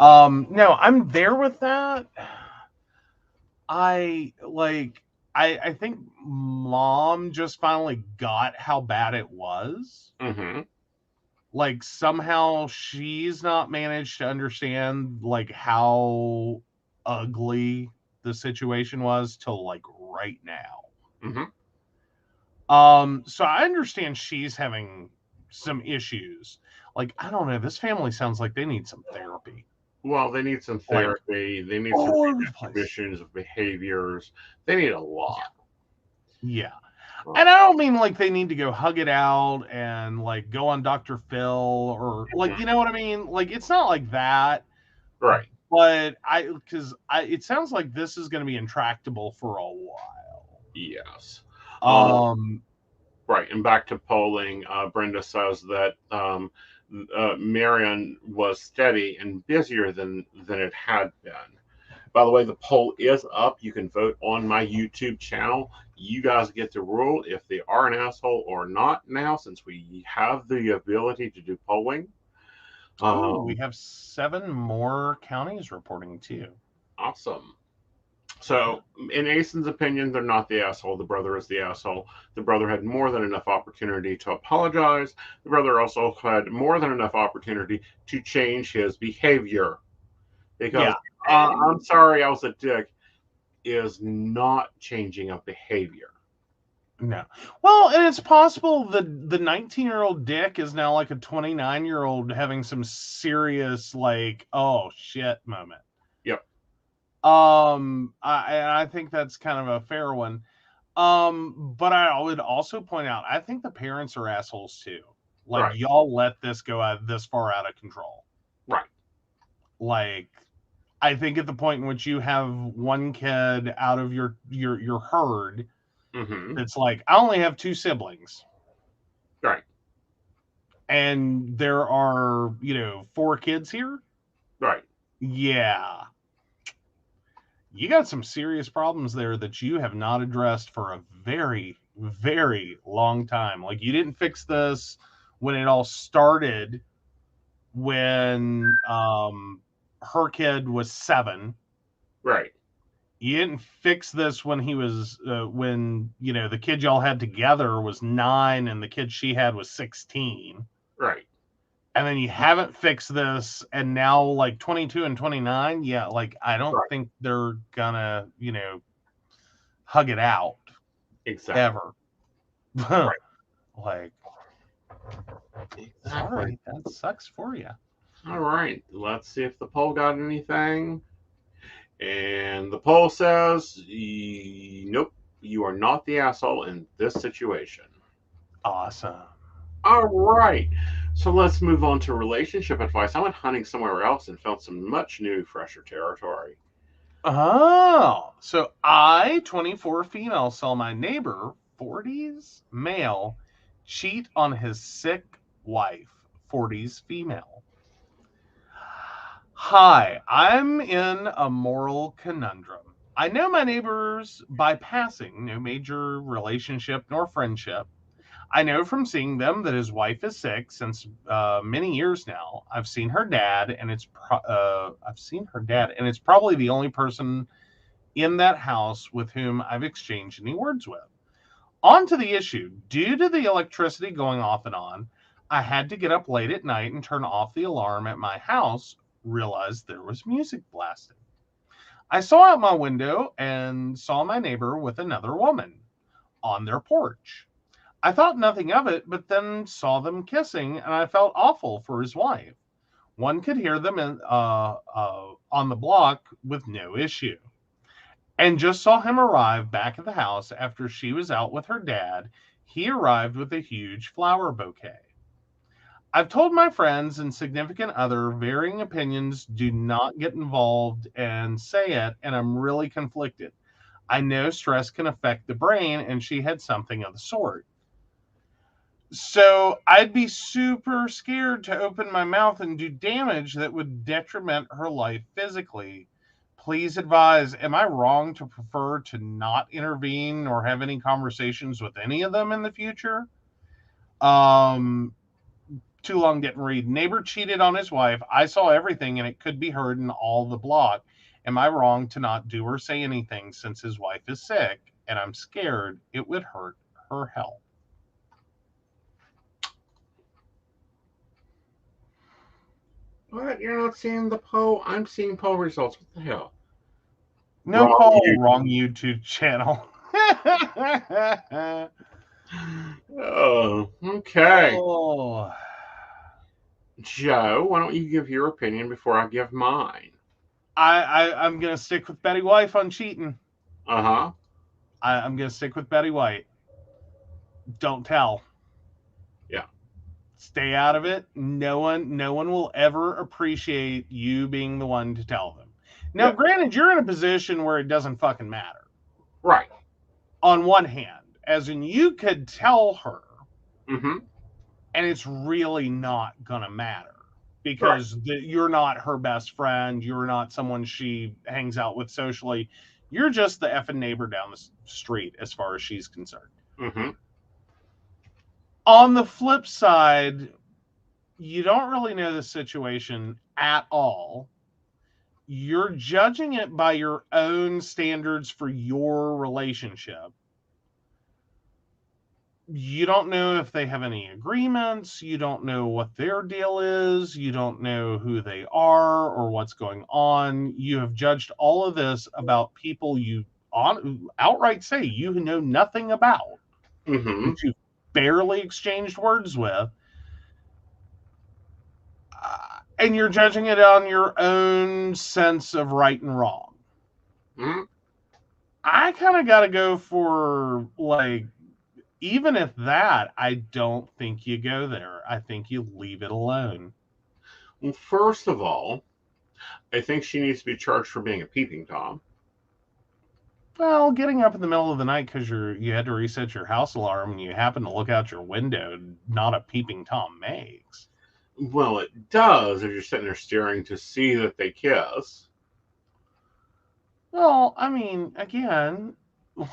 S5: No, I'm there with that. I think Mom just finally got how bad it was.
S2: Mm-hmm.
S5: Like, somehow she's not managed to understand, like, how ugly the situation was till, like, right now.
S2: Mm-hmm.
S5: So I understand she's having some issues. Like, I don't know, this family sounds like they need some therapy.
S2: Well, they need some therapy. They need some redistributions of behaviors. They need a lot.
S5: Yeah. And I don't mean like they need to go hug it out and like go on Dr. Phil or like, you know what I mean? Like, it's not like that.
S2: Right.
S5: But it sounds like this is going to be intractable for a while.
S2: Yes.
S5: Right.
S2: And back to polling, Brenda says that Marion was steady and busier than it had been. By the way, the poll is up. You can vote on my YouTube channel. You guys get to rule if they are an asshole or not now, since we have the ability to do polling.
S5: We have 7 more counties reporting too.
S2: Awesome. So, in Aeson's opinion, they're not the asshole. The brother is the asshole. The brother had more than enough opportunity to apologize. The brother also had more than enough opportunity to change his behavior. Because, I'm sorry, I was a dick, is not changing of behavior.
S5: No. Well, and it's possible the 19-year-old dick is now like a 29-year-old having some serious, like, oh, shit moment.
S2: Yep.
S5: I think that's kind of a fair one. But I would also point out, I think the parents are assholes too. Like, y'all let this go this far out of control.
S2: Right.
S5: Like, I think at the point in which you have one kid out of your herd, it's like, I only have 2 siblings.
S2: Right.
S5: And there are, 4 kids here.
S2: Right.
S5: Yeah. You got some serious problems there that you have not addressed for a very, very long time. Like, you didn't fix this when it all started, when her kid was 7.
S2: Right.
S5: You didn't fix this when he was when the kid y'all had together was 9 and the kid she had was 16.
S2: Right.
S5: And then you haven't fixed this, and now like 22 and 29, yeah, like I don't think they're gonna, hug it out.
S2: Exactly.
S5: Ever.
S2: Right.
S5: Like,
S2: exactly.
S5: Sorry, that sucks for you.
S2: All right, let's see if the poll got anything. And the poll says, nope, you are not the asshole in this situation.
S5: Awesome.
S2: All right, so let's move on to relationship advice. I went hunting somewhere else and found some much new, fresher territory.
S5: Oh, so I, 24 female, saw my neighbor, 40s male, cheat on his sick wife, 40s female. Hi, I'm in a moral conundrum. I know my neighbors by passing, no major relationship nor friendship. I know from seeing them that his wife is sick since many years now. I've seen her dad, and it's probably the only person in that house with whom I've exchanged any words with. On to the issue. Due to the electricity going off and on, I had to get up late at night and turn off the alarm at my house. Realized there was music blasting. I saw out my window and saw my neighbor with another woman on their porch. I thought nothing of it, but then saw them kissing, and I felt awful for his wife. One could hear them on the block with no issue. And just saw him arrive back at the house after she was out with her dad. He arrived with a huge flower bouquet. I've told my friends and significant other varying opinions, do not get involved and say it, and I'm really conflicted. I know stress can affect the brain, and she had something of the sort. So I'd be super scared to open my mouth and do damage that would detriment her life physically. Please advise, am I wrong to prefer to not intervene or have any conversations with any of them in the future? Too long didn't read. Neighbor cheated on his wife. I saw everything, and it could be heard in all the block. Am I wrong to not do or say anything since his wife is sick, and I'm scared it would hurt her health?
S2: What? You're not seeing the poll? I'm seeing poll results. What the hell?
S5: No poll. Wrong YouTube channel.
S2: Oh, okay.
S5: Oh,
S2: Joe, why don't you give your opinion before I give mine?
S5: I'm gonna stick with Betty White on cheating.
S2: Uh-huh.
S5: I'm gonna stick with Betty White. Don't tell.
S2: Yeah.
S5: Stay out of it. No one will ever appreciate you being the one to tell them. Now,
S2: Yeah.
S5: granted, you're in a position where it doesn't fucking matter.
S2: Right.
S5: On one hand, as in you could tell her,
S2: Mm-hmm.
S5: and it's really not gonna matter because you're not her best friend. You're not someone she hangs out with socially. You're just the effing neighbor down the street, as far as she's concerned.
S2: Mm-hmm.
S5: On the flip side, you don't really know the situation at all. You're judging it by your own standards for your relationship. You don't know if they have any agreements. You don't know what their deal is. You don't know who they are or what's going on. You have judged all of this about people you outright say you know nothing about,
S2: Mm-hmm.
S5: that you barely exchanged words with. And you're judging it on your own sense of right and wrong.
S2: Mm-hmm.
S5: I kind of got to go for, like, even if that, I don't think you go there. I think you leave it alone.
S2: Well, first of all, I think she needs to be charged for being a peeping Tom.
S5: Well, getting up in the middle of the night because you had to reset your house alarm and you happen to look out your window, not a peeping Tom makes.
S2: Well, it does if you're sitting there staring to see that they kiss.
S5: Well, I mean, again,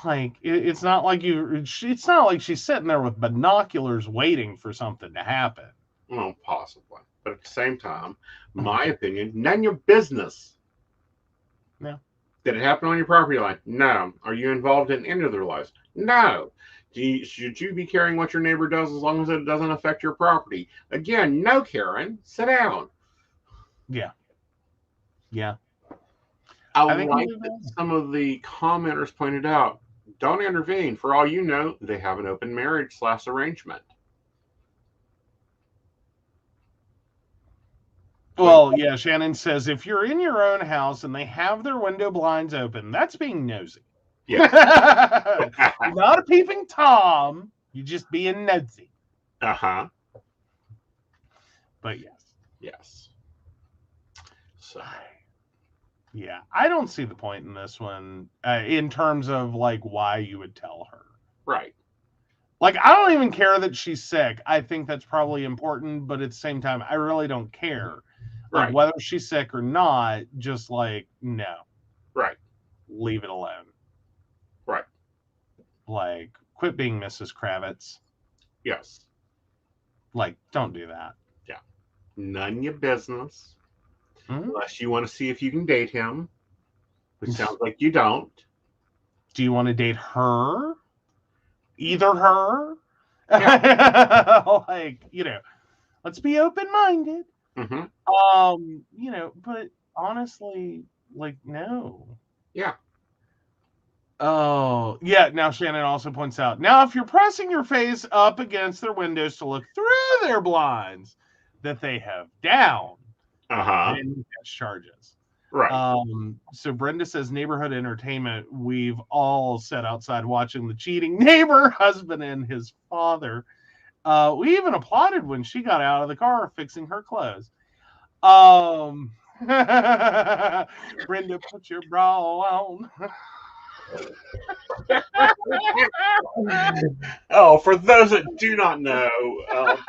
S5: like it's not like it's not like she's sitting there with binoculars waiting for something to happen.
S2: Well, possibly. But at the same time, my opinion, none of your business.
S5: No.
S2: Did it happen on your property line? No. Are you involved in any of their lives? No. Should you be caring what your neighbor does as long as it doesn't affect your property? Again, no, Karen. Sit down.
S5: Yeah. Yeah.
S2: I
S5: think
S2: like that some of the commenters pointed out, don't intervene. For all you know, they have an open marriage / arrangement.
S5: Well, yeah, Shannon says if you're in your own house and they have their window blinds open, that's being nosy.
S2: Yeah.
S5: You're not a peeping Tom. You're just being nosy.
S2: Uh-huh.
S5: But yes.
S2: Yes. So.
S5: Yeah, I don't see the point in this one in terms of, like, why you would tell her.
S2: Right.
S5: Like, I don't even care that she's sick. I think that's probably important, but at the same time, I really don't care. Like, whether she's sick or not, just, like, no.
S2: Right.
S5: Leave it alone.
S2: Right.
S5: Like, quit being Mrs. Kravitz.
S2: Yes.
S5: Like, don't do that.
S2: Yeah. None of your business.
S5: Mm-hmm.
S2: Unless you want to see if you can date him, which sounds like you don't.
S5: Do you want to date her? Either her?
S2: Yeah.
S5: Like, let's be open-minded.
S2: Mm-hmm.
S5: But honestly, like, no.
S2: Yeah.
S5: Oh, yeah. Now, Shannon also points out, now, if you're pressing your face up against their windows to look through their blinds that they have down, then you catch charges.
S2: Right.
S5: So Brenda says neighborhood entertainment. We've all sat outside watching the cheating neighbor, husband, and his father. We even applauded when she got out of the car fixing her clothes. Brenda, put your bra on.
S2: Oh, for those that do not know,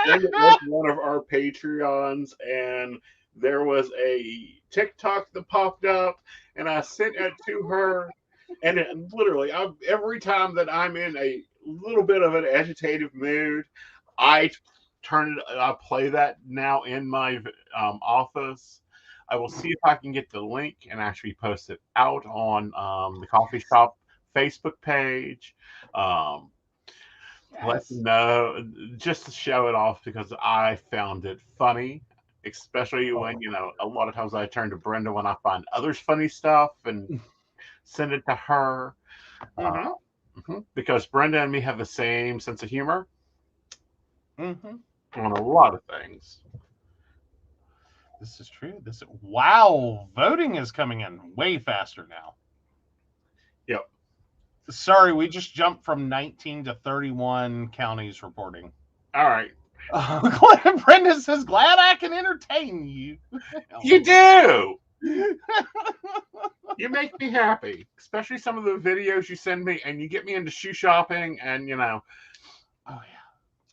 S2: Brenda was one of our Patreons, and there was a TikTok that popped up, and I sent it to her, and it literally, every time that I'm in a little bit of an agitated mood, I play that now in my office. I will see if I can get the link and actually post it out on the coffee shop Facebook page. Let them know, just to show it off, because I found it funny, especially when, a lot of times I turn to Brenda when I find others funny stuff and send it to her. Because Brenda and me have the same sense of humor
S5: Mm-hmm.
S2: on a lot of things.
S5: This is true. Wow, voting is coming in way faster now.
S2: Yep.
S5: Sorry, we just jumped from 19 to 31 counties reporting.
S2: All right.
S5: Brenda says, glad I can entertain you.
S2: You do. You make me happy, especially some of the videos you send me, and you get me into shoe shopping, and
S5: Oh yeah,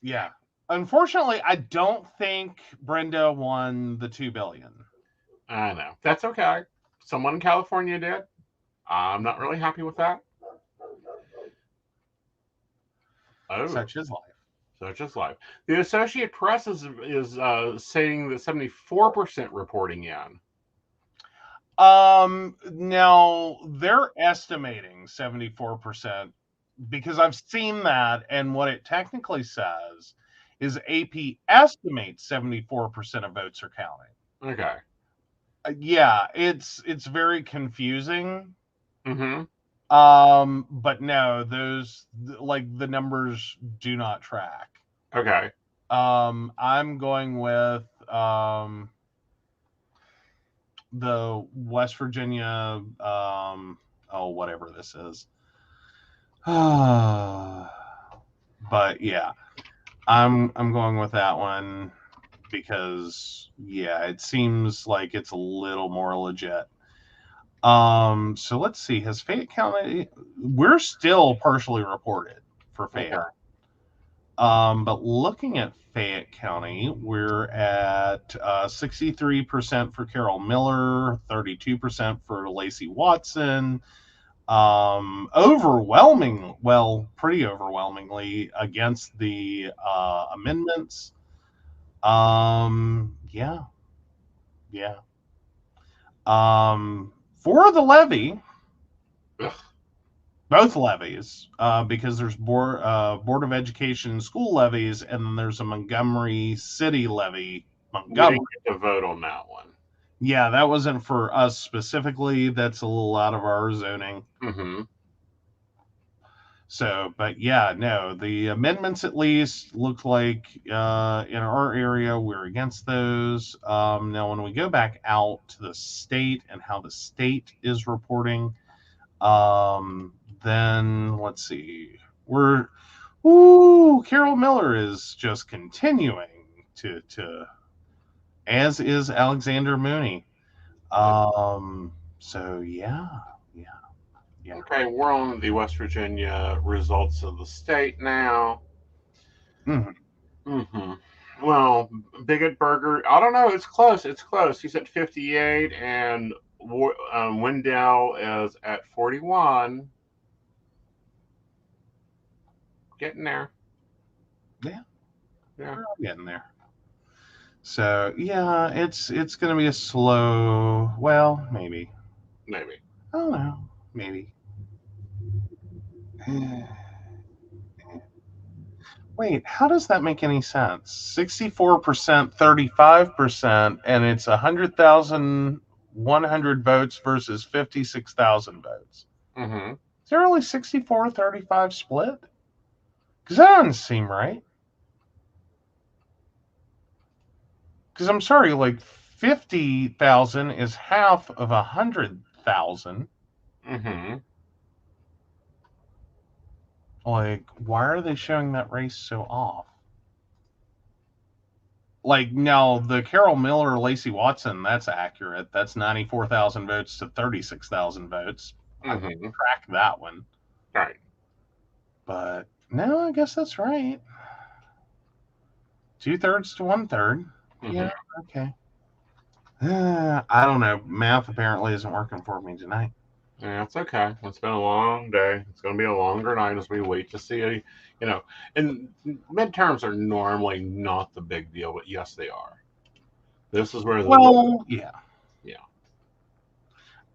S5: yeah. Unfortunately, I don't think Brenda won the $2 billion.
S2: I know. That's okay. Someone in California did. I'm not really happy with that. Oh,
S5: Such is life.
S2: Such is life. The Associated Press is saying that 74% reporting in.
S5: Now they're estimating 74% because I've seen that, and what it technically says is AP estimates 74% of votes are counting.
S2: Okay.
S5: Yeah, it's very confusing.
S2: Mm-hmm.
S5: But no, those the numbers do not track.
S2: Okay.
S5: I'm going with the West Virginia whatever this is. But yeah, I'm going with that one because it seems like it's a little more legit. So let's see. Has Fayette County? We're still partially reported for Fayette.
S2: Okay.
S5: But looking at Fayette County, we're at 63% for Carol Miller, 32% for Lacey Watson. Pretty overwhelmingly against the amendments. Yeah. For the levy, both levies, because there's Board of Education school levies, and then there's a Montgomery City levy.
S2: We didn't get to vote on that one.
S5: Yeah, that wasn't for us specifically. That's a little out of our zoning.
S2: Mm-hmm.
S5: So, but yeah, no, the amendments at least look like in our area we're against those. Now, when we go back out to the state and how the state is reporting, then let's see. Carol Miller is just continuing to as is Alexander Mooney. So yeah.
S2: Okay, we're on the West Virginia results of the state now.
S5: Mm-hmm.
S2: Well, Bigot Burger, I don't know. It's close. He's at 58, and Wendell is at 41. Getting there.
S5: Yeah.
S2: Yeah.
S5: We're getting there. So yeah, it's going to be a slow. Well, maybe. I don't know. Maybe. Wait, how does that make any sense? 64%, 35%, and it's 100,100 votes versus 56,000 votes.
S2: Mm-hmm.
S5: Is there only 64-35 split? Because that doesn't seem right. Because I'm sorry, like 50,000 is half of 100,000.
S2: Mm-hmm.
S5: Like, why are they showing that race so off? Like, now, the Carol Miller, Lacey Watson, that's accurate. That's 94,000 votes to 36,000 votes.
S2: Mm-hmm.
S5: I can track that one.
S2: Right.
S5: But, no, I guess that's right. 2/3 to 1/3.
S2: Mm-hmm.
S5: Yeah, okay. I don't know. Math apparently isn't working for me tonight.
S2: Yeah, it's okay. It's been a long day. It's going to be a longer night as we wait to see, and midterms are normally not the big deal, but yes, they are. This is where
S5: yeah.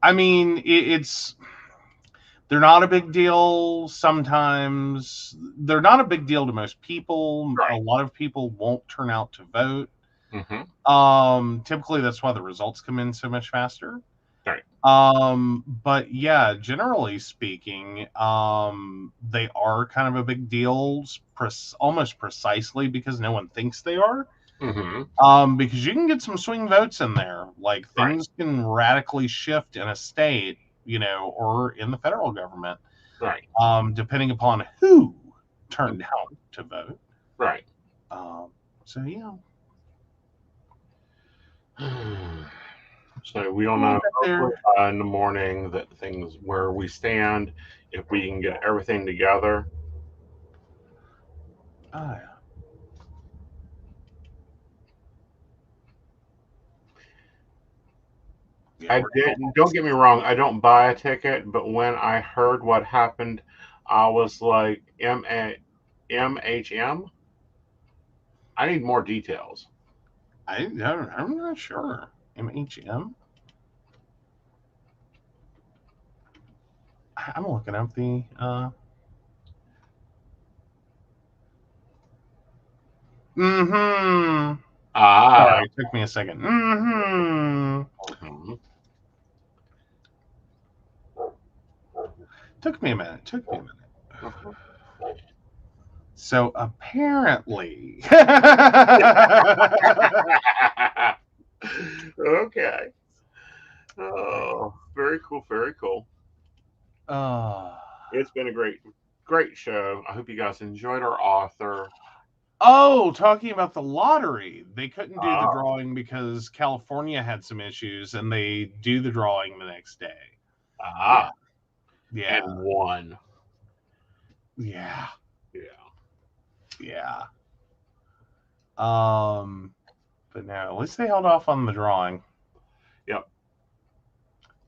S5: I mean, they're not a big deal. Sometimes they're not a big deal to most people. Right. A lot of people won't turn out to vote.
S2: Mm-hmm.
S5: Typically that's why the results come in so much faster.
S2: Right.
S5: But yeah, generally speaking, they are kind of a big deal, almost precisely because no one thinks they are. Because you can get some swing votes in there. Like, things can radically shift in a state, or in the federal government.
S2: Right.
S5: Depending upon who turned out to vote.
S2: Right.
S5: So yeah.
S2: So we don't know in the morning that things where we stand, if we can get everything together.
S5: Yeah.
S2: Don't get me wrong, I don't buy a ticket, but when I heard what happened, I was like, MHM? I need more details.
S5: I'm not sure. MHM? I'm looking up the Sorry, it took me a second. Took me a minute. So apparently
S2: Okay. Oh, very cool. It's been a great show. I hope you guys enjoyed our author.
S5: Oh, talking about the lottery. They couldn't do the drawing because California had some issues, and they do the drawing the next day. Yeah.
S2: And won.
S5: Yeah. But no, at least they held off on the drawing.
S2: Yep.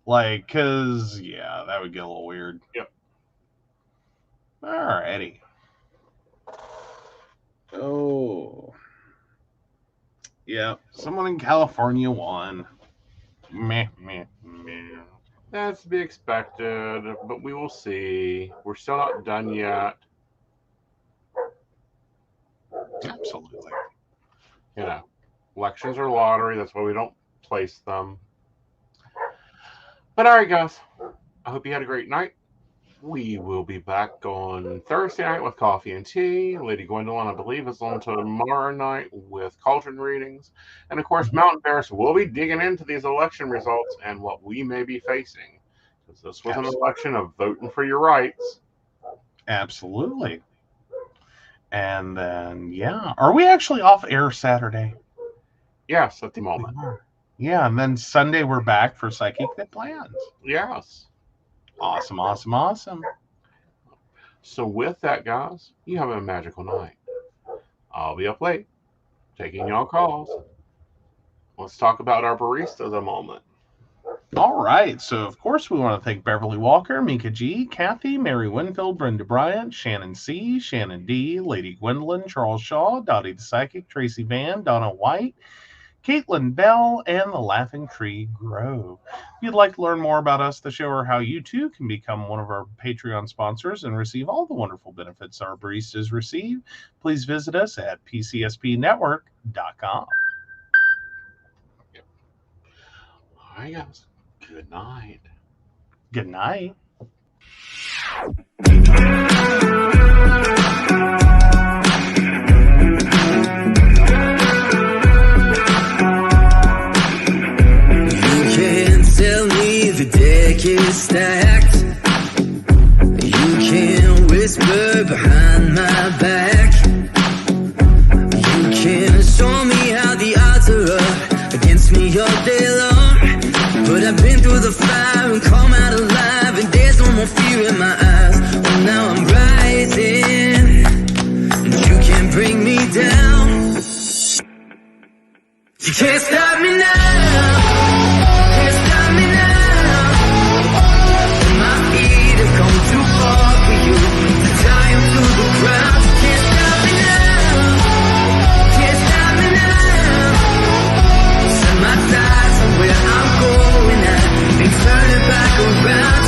S5: Like, cause that would get a little weird.
S2: Yep.
S5: Alrighty. Oh. Yeah, someone in California won. Meh.
S2: That's to be expected, but we will see. We're still not done yet.
S5: Absolutely.
S2: Elections are lottery. That's why we don't place them. But all right, guys. I hope you had a great night. We will be back on Thursday night with coffee and tea. Lady Gwendolyn, I believe, is on tomorrow night with cauldron readings. And, of course, Mountain Bears will be digging into these election results and what we may be facing. Because this was an election of voting for your rights.
S5: Absolutely. And then, are we actually off air Saturday?
S2: Yes, at the moment.
S5: Yeah, and then Sunday we're back for Psychic That Plans.
S2: Yes.
S5: Awesome.
S2: So with that, guys, you have a magical night. I'll be up late, taking y'all calls. Let's talk about our baristas a moment.
S5: All right. So, of course, we want to thank Beverly Walker, Mika G, Kathy, Mary Winfield, Brenda Bryant, Shannon C, Shannon D, Lady Gwendolyn, Charles Shaw, Dottie the Psychic, Tracy Van, Donna White, Caitlin Bell, and the Laughing Tree Grove. If you'd like to learn more about us, the show, or how you too can become one of our Patreon sponsors and receive all the wonderful benefits our baristas receive, please visit us at pcspnetwork.com.
S2: All right, guys. Good night.
S5: Good night.
S1: The deck is stacked. You can whisper behind my back. You can show me how the odds are up against me all day long. But I've been through the fire and come out alive, and there's no more fear in my eyes. Oh, now I'm rising, and you can't bring me down. You can't stop me now. Where I'm going at, and turn it back around.